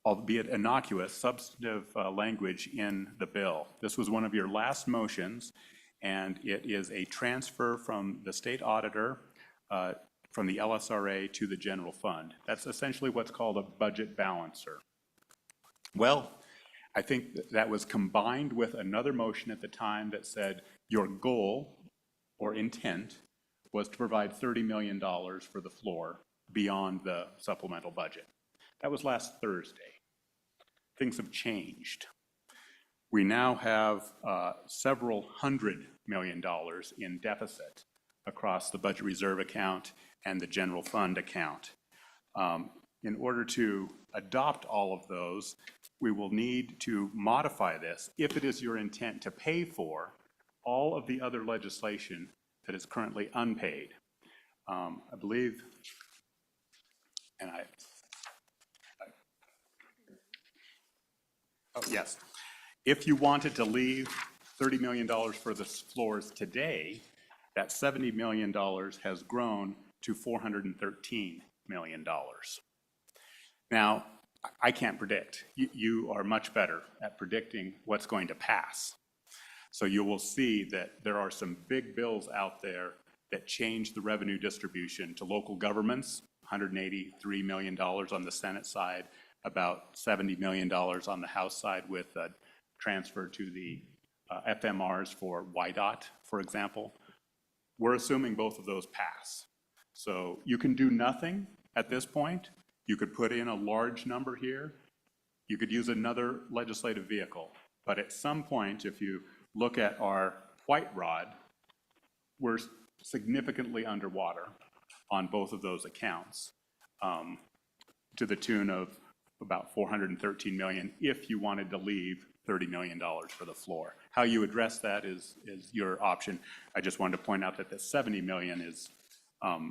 albeit innocuous, substantive language in the bill. This was one of your last motions, and it is a transfer from the state auditor from the LSRA to the general fund. That's essentially what's called a budget balancer. Well, I think that was combined with another motion at the time that said your goal or intent was to provide $30 million for the floor beyond the supplemental budget. That was last Thursday. Things have changed. We now have several $100 million in deficit across the budget reserve account and the general fund account. In order to adopt all of those, we will need to modify this if it is your intent to pay for all of the other legislation that is currently unpaid. I believe, and oh yes, if you wanted to leave $30 million for the floors today, that $70 million has grown to $413 million. Now, I can't predict. You are much better at predicting what's going to pass. So you will see that there are some big bills out there that change the revenue distribution to local governments, $183 million on the Senate side, about $70 million on the House side with a transfer to the FMRs for YDOT, for example. We're assuming both of those pass. So you can do nothing at this point. You could put in a large number here. You could use another legislative vehicle. But at some point, if you look at our white rod, we're significantly underwater on both of those accounts, to the tune of about $413 million if you wanted to leave $30 million for the floor. How you address that is your option. I just wanted to point out that the $70 million is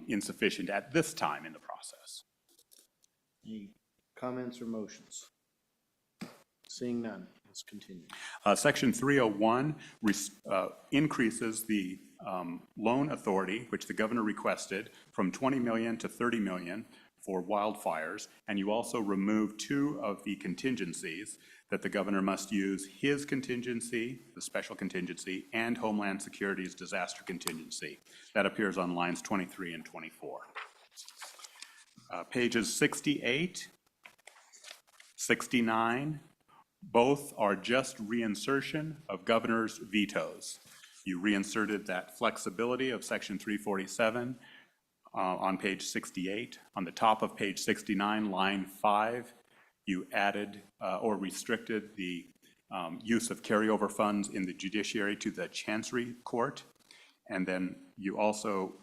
insufficient at this time in the process. comments or motions? Seeing none, let's continue. Section 301 increases the loan authority, which the governor requested, from 20 million to 30 million for wildfires, and you also remove two of the contingencies that the governor must use: his contingency, the special contingency, and Homeland Security's disaster contingency. That appears on lines 23 and 24. Pages 68, 69, both are just reinsertion of governor's vetoes. You reinserted that flexibility of section 347 on page 68. On the top of page 69, line 5, you added or restricted the use of carryover funds in the judiciary to the Chancery Court. And then you also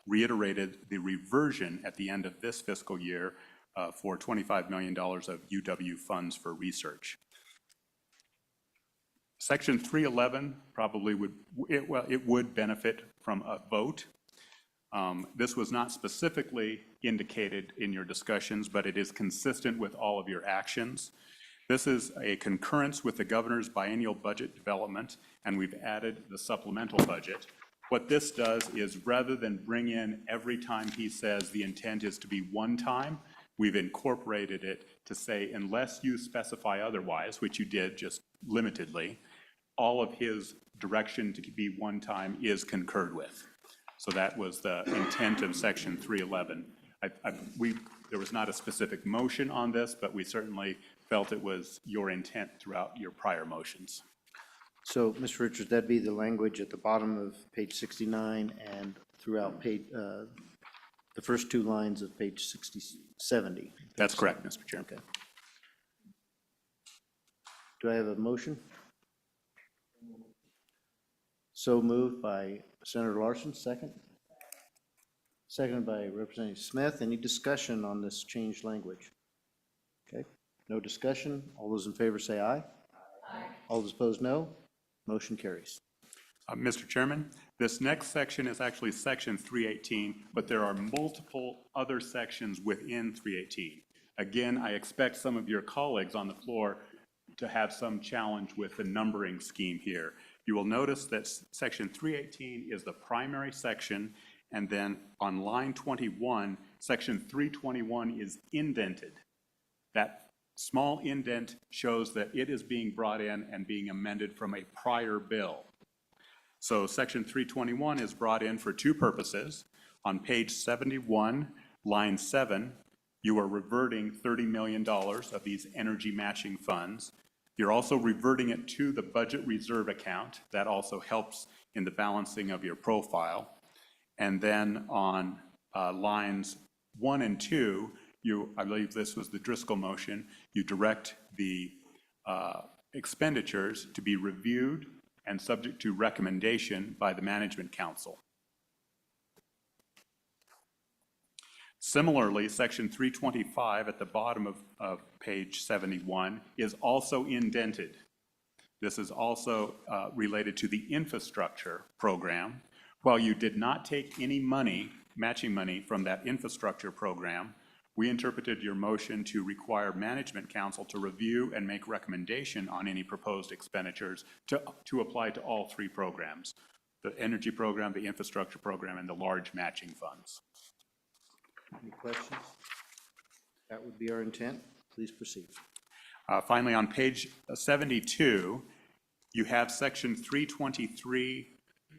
reiterated the reversion at the end of this fiscal year for $25 million of UW funds for research. Section 311 probably would benefit from a vote. This was not specifically indicated in your discussions, but it is consistent with all of your actions. This is a concurrence with the governor's biennial budget development, and we've added the supplemental budget. What this does is, rather than bring in every time he says the intent is to be one time, we've incorporated it to say, unless you specify otherwise, which you did just limitedly, all of his direction to be one time is concurred with. So that was the intent of section 311. There was not a specific motion on this, but we certainly felt it was your intent throughout your prior motions. So, Mr. Richards, that'd be the language at the bottom of page 69 and throughout page, the first two lines of page 70. That's correct, Mr. Chairman. Okay. Do I have a motion? So moved by Senator Larson, second. Seconded by Representative Smith. Any discussion on this changed language? Okay, no discussion. All those in favor say aye. Aye. All those opposed, no. Motion carries. Mr. Chairman, this next section is actually section 318, but there are multiple other sections within 318. Again, I expect some of your colleagues on the floor to have some challenge with the numbering scheme here. You will notice that section 318 is the primary section, and then on line 21, section 321 is indented. That small indent shows that it is being brought in and being amended from a prior bill. So section 321 is brought in for two purposes. On page 71, line 7, you are reverting $30 million of these energy matching funds. You're also reverting it to the budget reserve account. That also helps in the balancing of your profile. And then on lines 1 and 2, I believe this was the Driscoll motion, you direct the expenditures to be reviewed and subject to recommendation by the Management Council. Similarly, section 325 at the bottom of page 71 is also indented. This is also related to the infrastructure program. While you did not take any money, matching money from that infrastructure program, we interpreted your motion to require Management Council to review and make recommendation on any proposed expenditures to apply to all three programs: the energy program, the infrastructure program, and the large matching funds. Any questions? That would be our intent. Please proceed. Finally, on page 72, you have section 323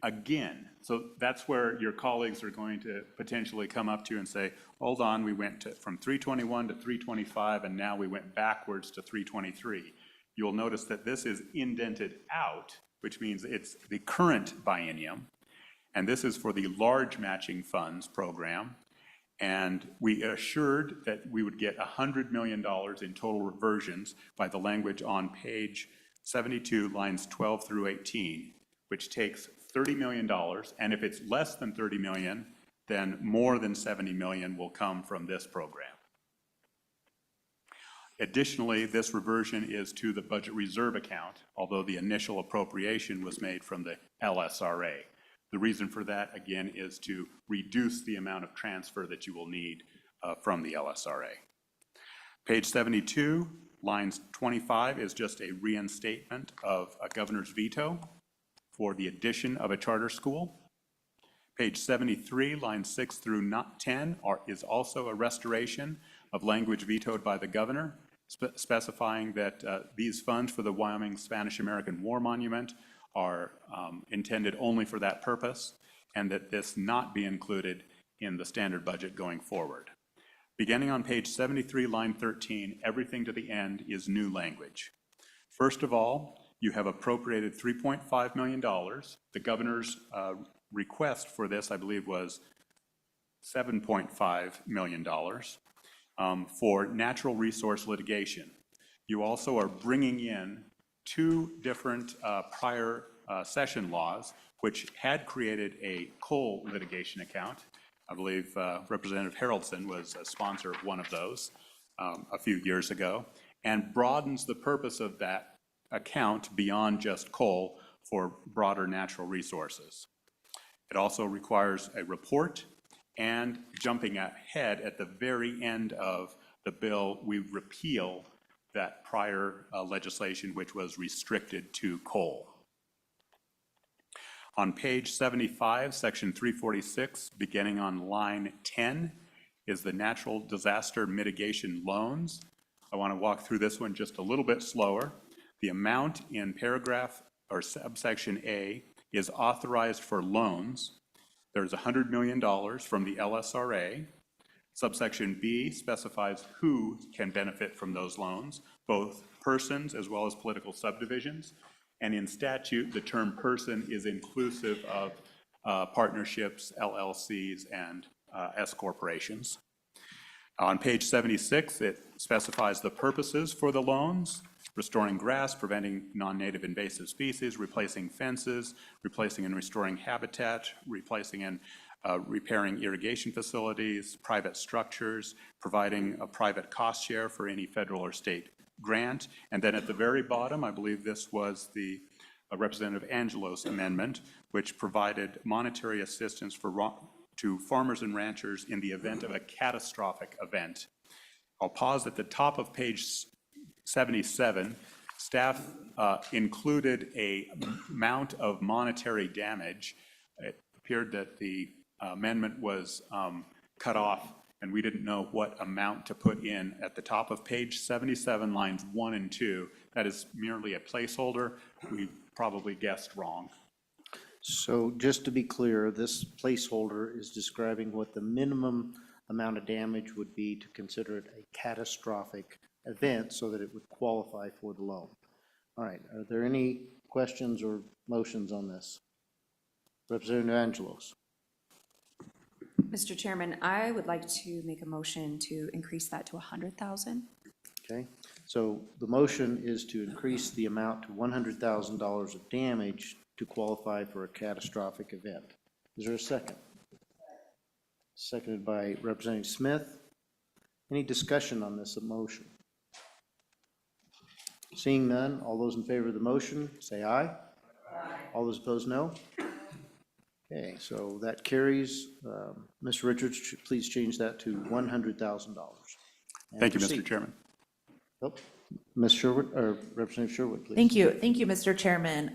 again. So that's where your colleagues are going to potentially come up to you and say, hold on, we went from 321 to 325, and now we went backwards to 323. You'll notice that this is indented out, which means it's the current biennium, and this is for the large matching funds program. And we assured that we would get $100 million in total reversions by the language on page 72, lines 12 through 18, which takes $30 million, and if it's less than $30 million, then more than $70 million will come from this program. Additionally, this reversion is to the budget reserve account, although the initial appropriation was made from the LSRA. The reason for that, again, is to reduce the amount of transfer that you will need from the LSRA. Page 72, lines 25 is just a reinstatement of a governor's veto for the addition of a charter school. Page 73, lines 6 through 10 is also a restoration of language vetoed by the governor, specifying that these funds for the Wyoming Spanish-American War Monument are intended only for that purpose, and that this not be included in the standard budget going forward. Beginning on page 73, line 13, everything to the end is new language. First of all, you have appropriated $3.5 million. The governor's request for this, I believe, was $7.5 million for natural resource litigation. You also are bringing in two different prior session laws, which had created a coal litigation account. I believe Representative Harrelson was a sponsor of one of those a few years ago, and broadens the purpose of that account beyond just coal for broader natural resources. It also requires a report, and jumping ahead at the very end of the bill, we repeal that prior legislation which was restricted to coal. On page 75, section 346, beginning on line 10, is the natural disaster mitigation loans. I want to walk through this one just a little bit slower. The amount in paragraph or subsection A is authorized for loans. There's $100 million from the LSRA. Subsection B specifies who can benefit from those loans, both persons as well as political subdivisions. And in statute, the term person is inclusive of partnerships, LLCs, and S corporations. On page 76, it specifies the purposes for the loans: restoring grass, preventing non-native invasive species, replacing fences, replacing and restoring habitat, replacing and repairing irrigation facilities, private structures, providing a private cost share for any federal or state grant. And then at the very bottom, I believe this was the Representative Angelo's amendment, which provided monetary assistance to farmers and ranchers in the event of a catastrophic event. I'll pause at the top of page 77. Staff included a amount of monetary damage. It appeared that the amendment was cut off, and we didn't know what amount to put in at the top of page 77, lines 1 and 2. That is merely a placeholder. We probably guessed wrong. So just to be clear, this placeholder is describing what the minimum amount of damage would be to consider it a catastrophic event so that it would qualify for the loan. All right, are there any questions or motions on this? Representative Angelos. Mr. Chairman, I would like to make a motion to increase that to 100,000. Okay, so the motion is to increase the amount to $100,000 of damage to qualify for a catastrophic event. Is there a second? Seconded by Representative Smith. Any discussion on this motion? Seeing none, all those in favor of the motion, say aye. Aye. All those opposed, no. Okay, so that carries. Mr. Richards, please change that to $100,000. Thank you, Mr. Chairman. Oh, Ms. Sherwood, or Representative Sherwood, please. Thank you, Mr. Chairman.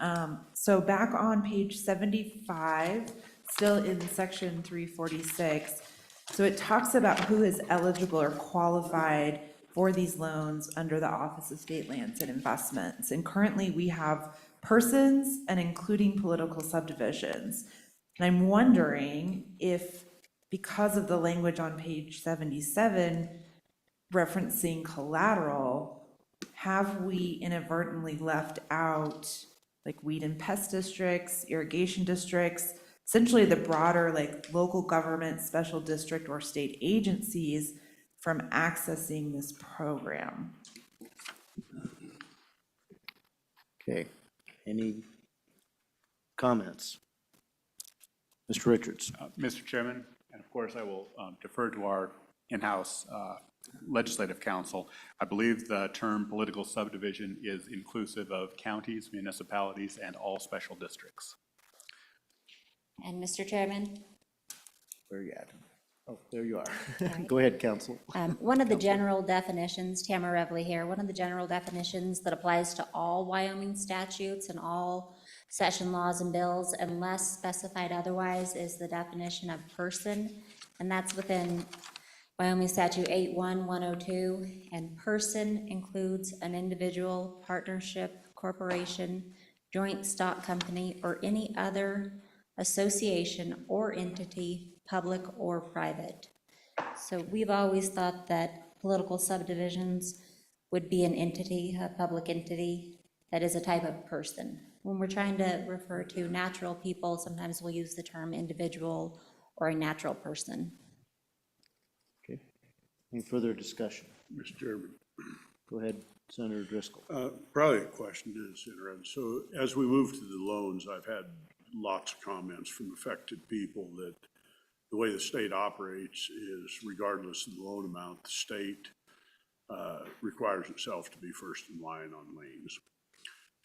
So back on page 75, still in section 346, so it talks about who is eligible or qualified for these loans under the Office of State Lands and Investments. And currently we have persons and including political subdivisions. And I'm wondering if, because of the language on page 77 referencing collateral, have we inadvertently left out like weed and pest districts, irrigation districts, essentially the broader like local government, special district, or state agencies from accessing this program? Okay, any comments? Mr. Richards. Mr. Chairman, and of course I will defer to our in-house legislative counsel. I believe the term political subdivision is inclusive of counties, municipalities, and all special districts. And Mr. Chairman, Where are you at? Oh, there you are. Go ahead, counsel. One of the general definitions, Tamara Revley here, one of the general definitions that applies to all Wyoming statutes and all session laws and bills, unless specified otherwise, is the definition of person. And that's within Wyoming Statute 81102. And person includes an individual, partnership, corporation, joint stock company, or any other association or entity, public or private. So we've always thought that political subdivisions would be an entity, a public entity that is a type of person. When we're trying to refer to natural people, sometimes we'll use the term individual or a natural person. Okay. Any further discussion? Mr. Chairman, Go ahead, Senator Driscoll. probably a question is interesting. So as we move to the loans, I've had lots of comments from affected people that the way the state operates is regardless of the loan amount, the state requires itself to be first in line on liens.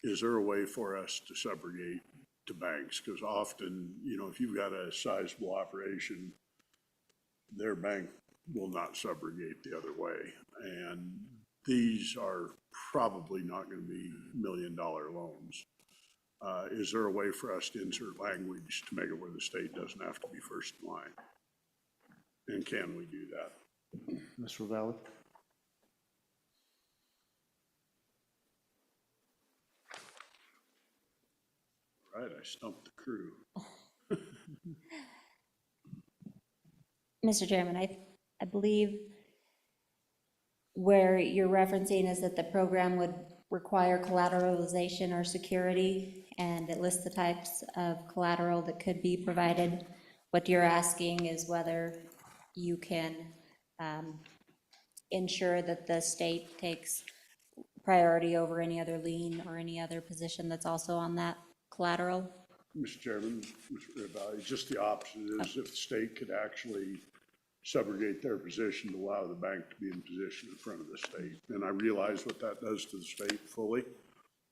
Is there a way for us to subrogate to banks? Because often, you know, if you've got a sizable operation, their bank will not subrogate the other way. And these are probably not going to be $1 million loans. Is there a way for us to insert language to make it where the state doesn't have to be first in line? And can we do that? Ms. Ravalli? All right, I stumped the crew. Mr. Chairman, I believe where you're referencing is that the program would require collateralization or security, and it lists the types of collateral that could be provided. What you're asking is whether you can ensure that the state takes priority over any other lien or any other position that's also on that collateral. Mr. Chairman, Mr. Ravalli, just the opposite is if the state could actually subrogate their position to allow the bank to be in position in front of the state. And I realize what that does to the state fully,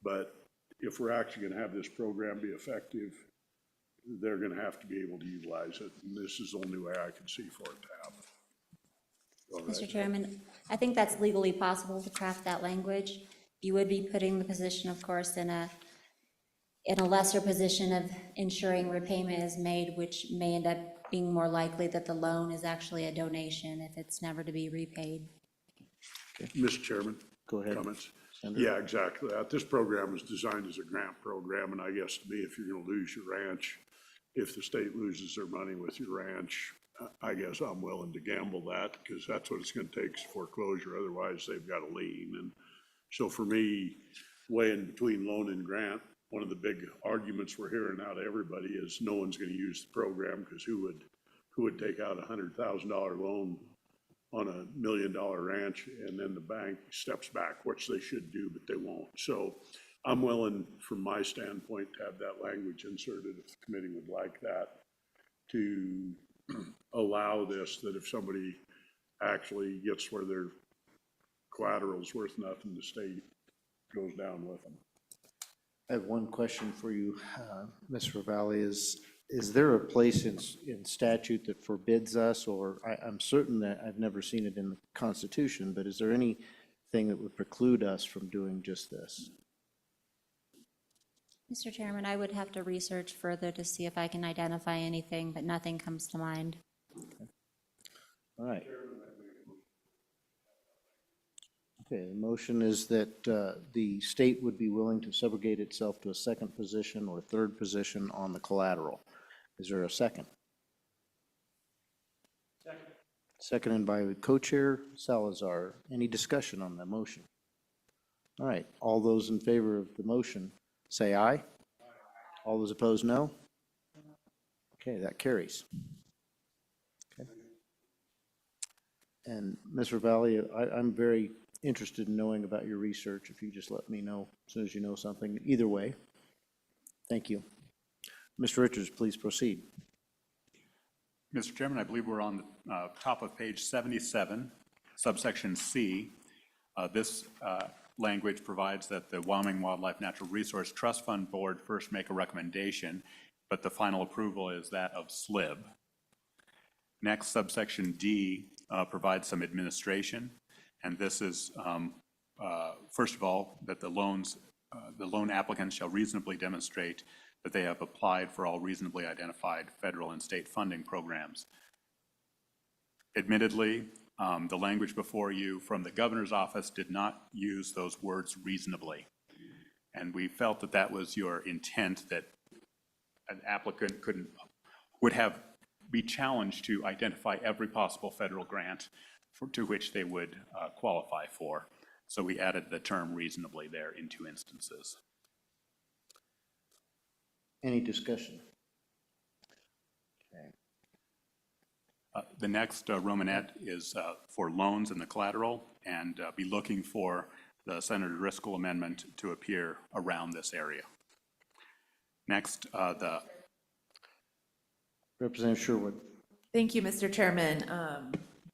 but if we're actually going to have this program be effective, they're going to have to be able to utilize it. And this is the only way I can see for it to happen. All right. Mr. Chairman, I think that's legally possible to craft that language. You would be putting the position, of course, in a lesser position of ensuring repayment is made, which may end up being more likely that the loan is actually a donation if it's never to be repaid. Mr. Chairman? Go ahead. Comments? Senator. Yeah, exactly that. This program is designed as a grant program, and I guess to me, if you're going to lose your ranch, if the state loses their money with your ranch, I guess I'm willing to gamble that because that's what it's going to take is foreclosure. Otherwise, they've got a lien. And so for me, weighing between loan and grant, one of the big arguments we're hearing out of everybody is no one's going to use the program because who would take out a $100,000 loan on a $1 million ranch and then the bank steps back, which they should do, but they won't. So I'm willing, from my standpoint, to have that language inserted if the committee would like that, to allow this, that if somebody actually gets where their collateral's worth nothing, the state goes down with them. I have one question for you, Ms. Ravalli. Is there a place in statute that forbids us, or I'm certain that I've never seen it in the Constitution, but is there anything that would preclude us from doing just this? Mr. Chairman, I would have to research further to see if I can identify anything, but nothing comes to mind. All right. Okay, the motion is that the state would be willing to subrogate itself to a second position or third position on the collateral. Is there a second? Second. Seconded by co-chair Salazar. Any discussion on the motion? All right, all those in favor of the motion, say aye. Aye. All those opposed, no? Okay, that carries. Okay. And Ms. Ravalli, I'm very interested in knowing about your research. If you just let me know as soon as you know something, either way. Thank you. Mr. Richards, please proceed. Mr. Chairman, I believe we're on the top of page 77, subsection C. This language provides that the Wyoming Wildlife Natural Resource Trust Fund Board first make a recommendation, but the final approval is that of SLIB. Next, subsection D provides some administration, and this is, first of all, that the loan applicants shall reasonably demonstrate that they have applied for all reasonably identified federal and state funding programs. Admittedly, the language before you from the governor's office did not use those words reasonably. And we felt that that was your intent, that an applicant would be challenged to identify every possible federal grant to which they would qualify for. So we added the term reasonably there in 2 instances. Any discussion? Okay. The next Romanette is for loans and the collateral, and be looking for the Senator Driscoll amendment to appear around this area. Next, the Representative Sherwood. Thank you, Mr. Chairman.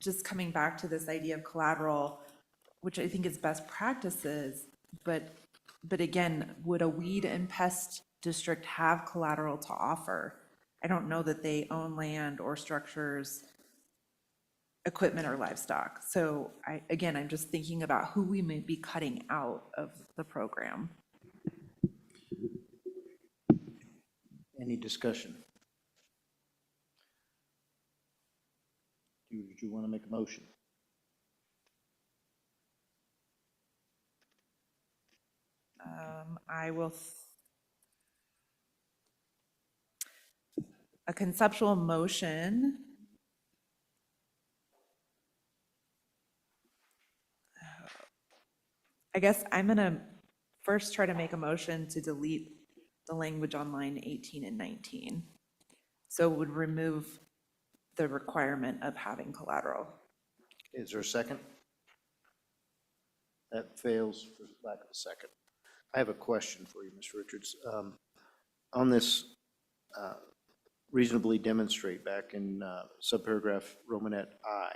Just coming back to this idea of collateral, which I think is best practices, but again, would a weed and pest district have collateral to offer? I don't know that they own land or structures, equipment or livestock. So I'm just thinking about who we may be cutting out of the program. Any discussion? Do you want to make a motion? I will, a conceptual motion. I guess I'm gonna first try to make a motion to delete the language on line 18 and 19. So it would remove the requirement of having collateral. Is there a second? That fails for lack of a second. I have a question for you, Mr. Richards. On this reasonably demonstrate back in subparagraph Romanette I,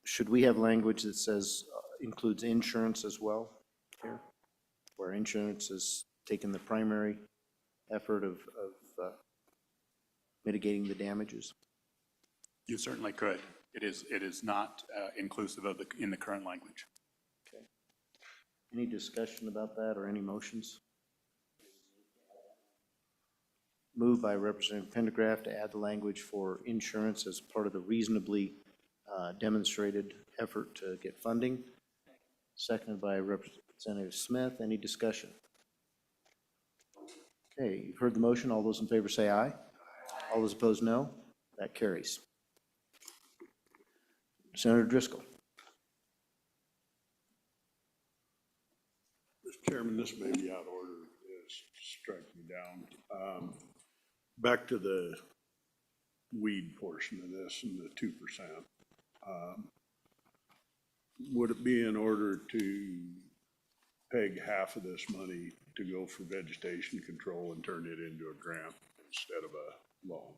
should we have language that says includes insurance as well here? Where insurance has taken the primary effort of mitigating the damages? You certainly could. It is not inclusive of in the current language. Okay. Any discussion about that or any motions? Moved by Representative Pendergraft to add the language for insurance as part of the reasonably demonstrated effort to get funding. Seconded by Representative Smith. Any discussion? Okay, you've heard the motion. All those in favor say aye. All those opposed, no. That carries. Senator Driscoll. Mr. Chairman, this may be out of order. It's striking me down. Back to the weed portion of this and the 2%. Would it be in order to peg half of this money to go for vegetation control and turn it into a grant instead of a loan?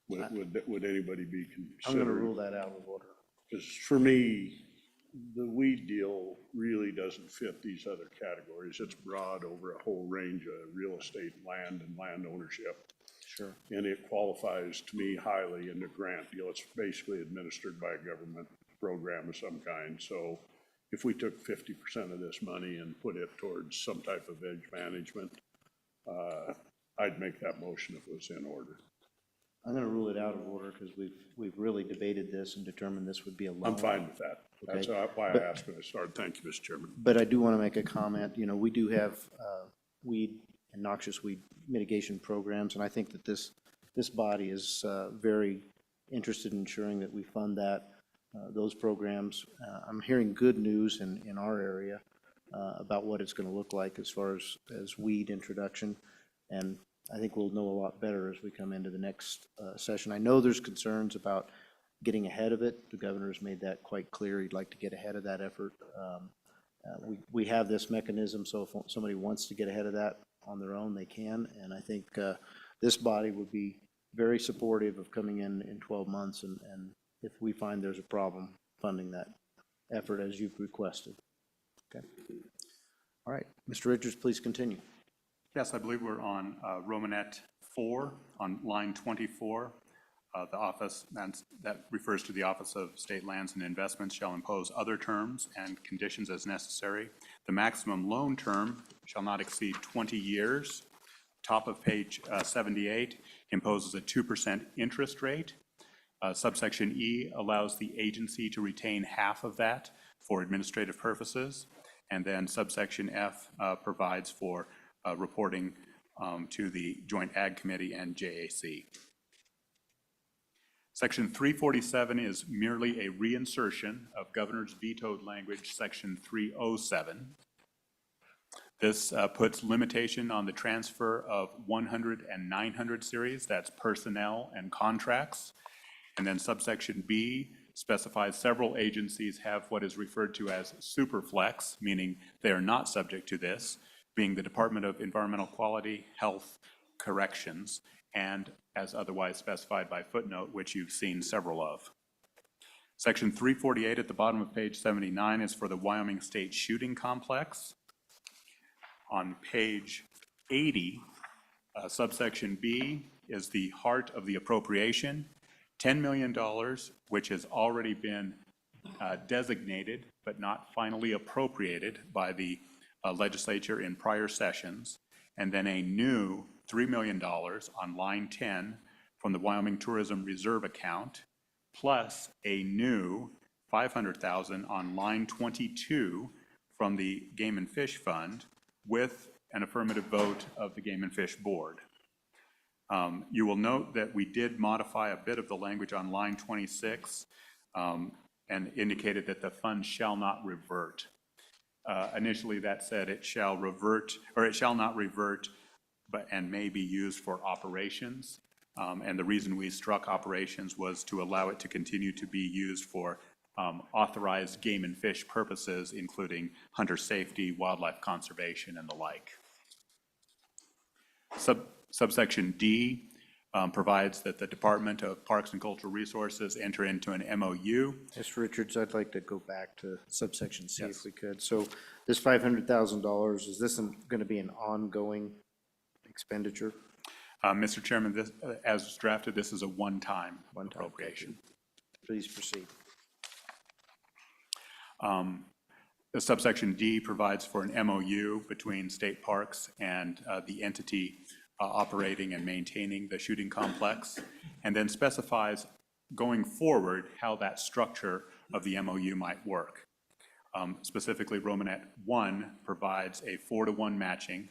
Would anybody be considering? I'm going to rule that out of order. Because for me, the weed deal really doesn't fit these other categories. It's broad over a whole range of real estate, land, and land ownership. Sure. And it qualifies to me highly in the grant deal. It's basically administered by a government program of some kind. So if we took 50% of this money and put it towards some type of edge management, I'd make that motion if it was in order. I'm going to rule it out of order because we've really debated this and determined this would be a loan. I'm fine with that. That's Okay. why I asked when I started. Thank you, Mr. Chairman. But I do want to make a comment. You know, we do have weed and noxious weed mitigation programs, and I think that this body is very interested in ensuring that we fund those programs. I'm hearing good news in our area about what it's going to look like as far as weed introduction, and I think we'll know a lot better as we come into the next session. I know there's concerns about getting ahead of it. The governor's made that quite clear. He'd like to get ahead of that effort. We have this mechanism, so if somebody wants to get ahead of that on their own, they can. And I think this body would be very supportive of coming in 12 months and if we find there's a problem, funding that effort as you've requested. Okay. All right. Mr. Richards, please continue. Yes, I believe we're on Romanette 4 on line 24. The office, that refers to the Office of State Lands and Investments, shall impose other terms and conditions as necessary. The maximum loan term shall not exceed 20 years. Top of page 78 imposes a 2% interest rate. Subsection E allows the agency to retain half of that for administrative purposes. And then subsection F provides for reporting to the Joint Ag Committee and JAC. Section 347 is merely a reinsertion of governor's vetoed language, section 307. This puts limitation on the transfer of 100 and 900 series, that's personnel and contracts. And then subsection B specifies several agencies have what is referred to as superflex, meaning they are not subject to this, being the Department of Environmental Quality, Health, Corrections, and as otherwise specified by footnote, which you've seen several of. Section 348 at the bottom of page 79 is for the Wyoming State Shooting Complex. On page 80, subsection B is the heart of the appropriation, $10 million, which has already been designated but not finally appropriated by the legislature in prior sessions, and then a new $3 million on line 10 from the Wyoming Tourism Reserve account, plus a new $500,000 on line 22 from the Game and Fish Fund with an affirmative vote of the Game and Fish Board. You will note that we did modify a bit of the language on line 26 and indicated that the fund shall not revert. Initially that said it shall revert, or it shall not revert, but and may be used for operations. And the reason we struck operations was to allow it to continue to be used for authorized game and fish purposes, including hunter safety, wildlife conservation, and the like. Subsection D provides that the Department of Parks and Cultural Resources enter into an MOU. Mr. Richards, I'd like to go back to subsection C if we could. So this $500,000, is this going to be an ongoing expenditure? Mr. Chairman, this, as drafted, this is a one-time appropriation. Please proceed. The subsection D provides for an MOU between state parks and the entity operating and maintaining the shooting complex, and then specifies going forward how that structure of the MOU might work. Specifically, Romanet 1 provides a 4-to-1 matching,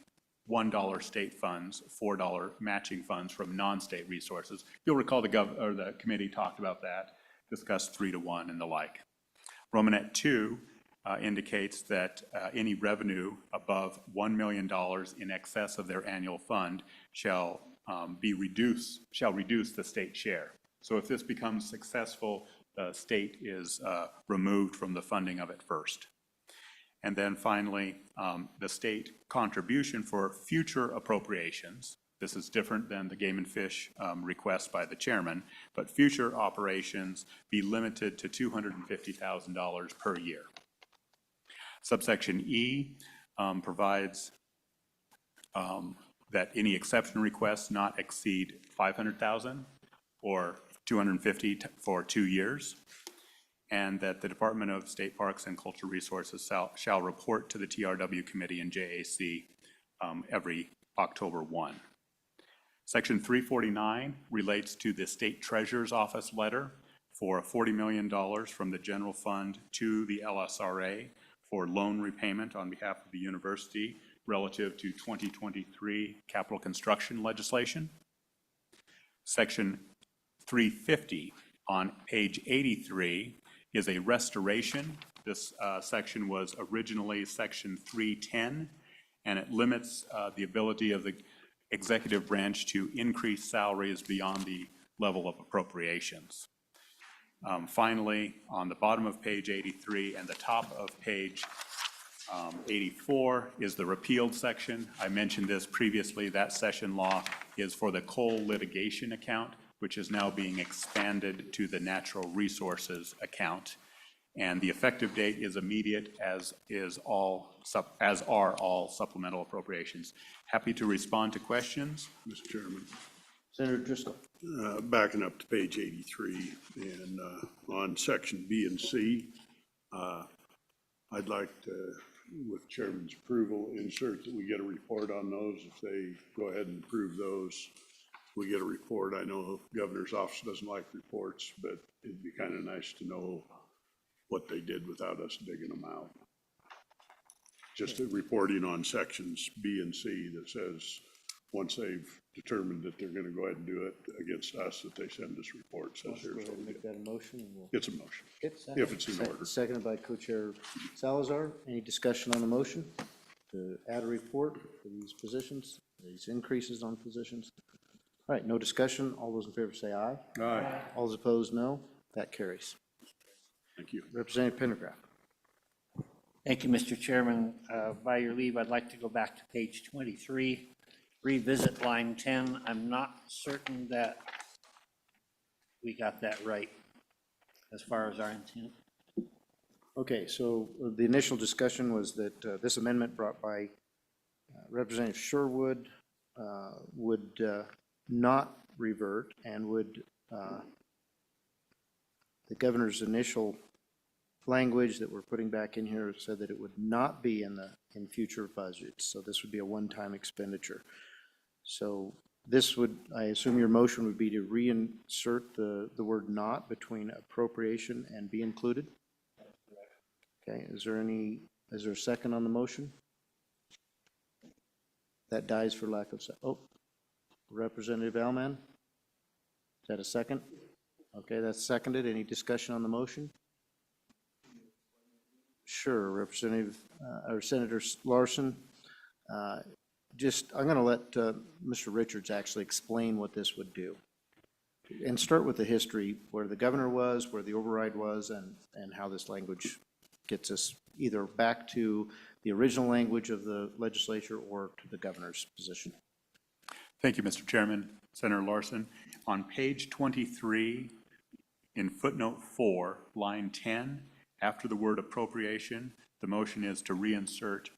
$1 state funds, $4 matching funds from non-state resources. You'll recall the committee talked about that, discussed 3-to-1 and the like. Romanet 2 indicates that any revenue above $1 million in excess of their annual fund shall reduce the state share. So if this becomes successful, the state is removed from the funding of it first. And then finally, the state contribution for future appropriations. This is different than the game and fish request by the chairman, but future operations be limited to $250,000 per year. Subsection E provides that any exception requests not exceed $500,000 or $250,000 for 2 years, and that the Department of State Parks and Cultural Resources shall report to the TRW Committee and JAC every October 1. Section 349 relates to the State Treasurer's Office letter for $40 million from the general fund to the LSRA for loan repayment on behalf of the university relative to 2023 capital construction legislation. Section 350 on page 83 is a restoration. This section was originally section 310, and it limits the ability of the executive branch to increase salaries beyond the level of appropriations. Finally, on the bottom of page 83 and the top of page 84 is the repealed section. I mentioned this previously. That session law is for the coal litigation account, which is now being expanded to the natural resources account. And the effective date is immediate, as are all supplemental appropriations. Happy to respond to questions. Mr. Chairman, Senator Driscoll. Backing up to page 83, and on section B and C, I'd like to, with chairman's approval, insert that we get a report on those. If they go ahead and approve those, we get a report. I know the governor's office doesn't like reports, but it'd be kind of nice to know what they did without us digging them out. Just a reporting on sections B and C that says, once they've determined that they're going to go ahead and do it against us, that they send us reports. Says Go here's ahead what and we make did. that a motion, and we'll. It's a motion, if it's in order. Seconded by Co-Chair Salazar. Any discussion on the motion to add a report for these positions, these increases on positions? All right, no discussion. All those in favor say aye. Aye. All those opposed, no. That carries. Thank you. Representative Pendergraft. Thank you, Mr. Chairman. By your leave, I'd like to go back to page 23, revisit line 10. I'm not certain that we got that right as far as our intent. Okay, so the initial discussion was that this amendment brought by Representative Sherwood would not revert and would, the governor's initial language that we're putting back in here said that it would not be in future budgets. So this would be a one-time expenditure. So this would, I assume your motion would be to reinsert the word not between appropriation and be included? Okay, is there a second on the motion? That dies for lack of, Representative Alman? Is that a second? Okay, that's seconded. Any discussion on the motion? Sure, Representative, or Senator Larson. I'm going to let Mr. Richards actually explain what this would do. And start with the history, where the governor was, where the override was, and how this language gets us either back to the original language of the legislature or to the governor's position. Thank you, Mr. Chairman. Senator Larson, on page 23, in footnote 4, line 10, after the word appropriation, the motion is to reinsert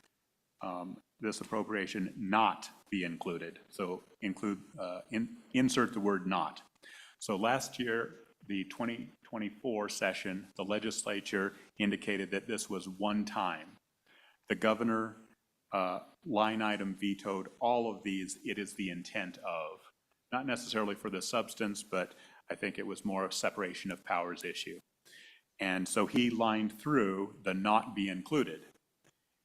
this appropriation not be included. So insert the word not. So last year, the 2024 session, the legislature indicated that this was one time. The governor line item vetoed all of these. It is the intent of, not necessarily for the substance, but I think it was more a separation of powers issue. And so he lined through the not be included.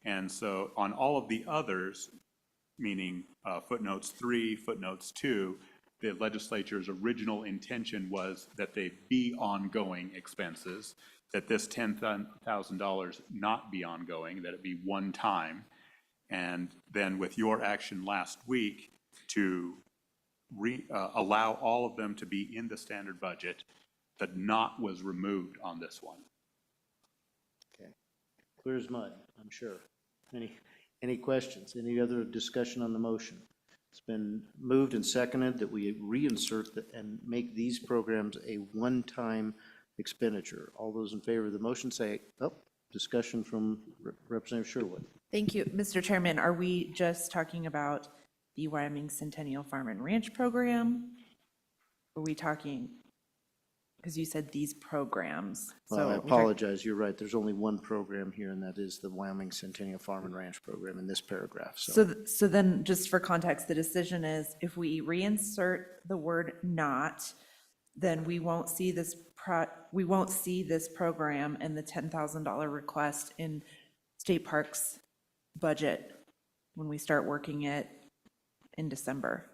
And so on all of the others, meaning footnotes 3, footnotes 2, the legislature's original intention was that they be ongoing expenses, that this $10,000 not be ongoing, that it be one time. And then with your action last week to allow all of them to be in the standard budget, the not was removed on this one. Okay, clear as mud, I'm sure. Any questions? Any other discussion on the motion? It's been moved and seconded that we reinsert and make these programs a one-time expenditure. All those in favor of the motion say, discussion from Representative Sherwood. Thank you, Mr. Chairman. Are we just talking about the Wyoming Centennial Farm and Ranch Program? Are we talking, because you said these programs. Well, I So apologize, you're right. There's only one program here, and that is the Wyoming Centennial Farm and Ranch Program in this paragraph. So then, just for context, the decision is if we reinsert the word not, then we won't see this program and the $10,000 request in state parks budget when we start working it in December.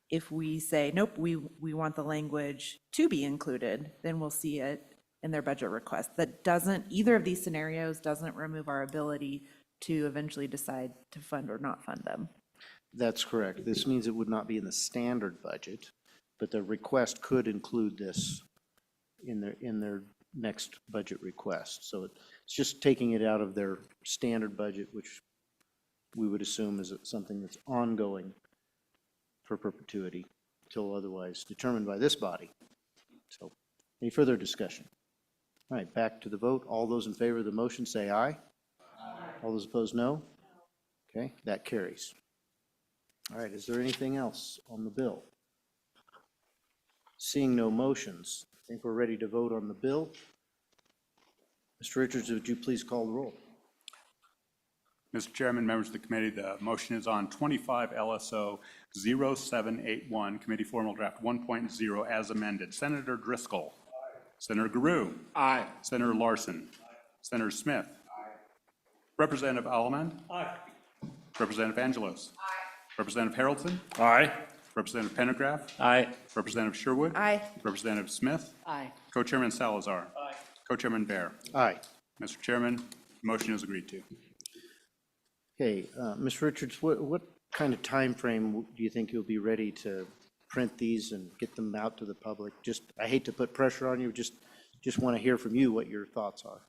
If we say, nope, we want the language to be included, then we'll see it in their budget request. That doesn't, either of these scenarios doesn't remove our ability to eventually decide to fund or not fund them. That's correct. This means it would not be in the standard budget, but the request could include this in their next budget request. So it's just taking it out of their standard budget, which we would assume is something that's ongoing for perpetuity until otherwise determined by this body. So any further discussion? All right, back to the vote. All those in favor of the motion say aye. Aye. All those opposed, no. Okay, that carries. All right, is there anything else on the bill? Seeing no motions, I think we're ready to vote on the bill. Mr. Richards, would you please call the roll? Mr. Chairman, members of the committee, the motion is on 25 LSO 0781, Committee Formal Draft 1.0 as amended. Senator Driscoll. Senator Guru. Aye. Senator Larson. Senator Smith. Representative Allemand. Representative Angelos. Representative Harrelson. Aye. Representative Pendergraft. Aye. Representative Sherwood. Aye. Representative Smith. Aye. Co-Chairman Salazar. Co-Chairman Bear. Aye. Mr. Chairman, the motion is agreed to. Okay, Ms. Richards, what kind of time frame do you think you'll be ready to print these and get them out to the public? Just, I hate to put pressure on you, just want to hear from you what your thoughts are.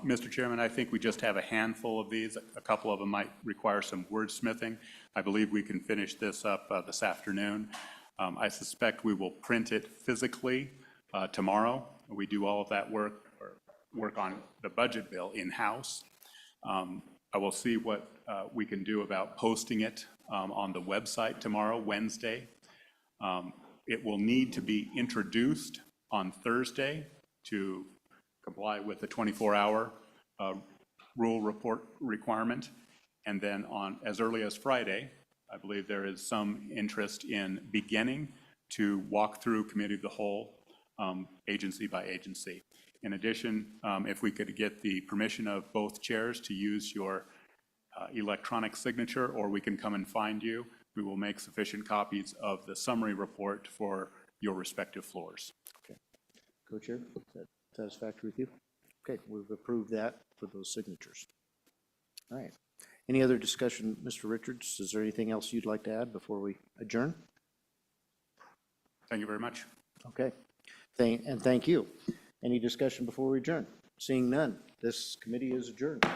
Mr. Chairman, I think we just have a handful of these. A couple of them might require some wordsmithing. I believe we can finish this up this afternoon. I suspect we will print it physically tomorrow. We do all of that work on the budget bill in-house. I will see what we can do about posting it on the website tomorrow, Wednesday. It will need to be introduced on Thursday to comply with the 24-hour rule report requirement. And then on as early as Friday, I believe there is some interest in beginning to walk through committee of the whole, agency by agency. In addition, if we could get the permission of both chairs to use your electronic signature, or we can come and find you, we will make sufficient copies of the summary report for your respective floors. Okay. Co-Chair, is that satisfactory with you? Okay, we've approved that for those signatures. All right. Any other discussion, Mr. Richards? Is there anything else you'd like to add before we adjourn? Thank you very much. Okay. Thank you. Any discussion before we adjourn? Seeing none, this committee is adjourned.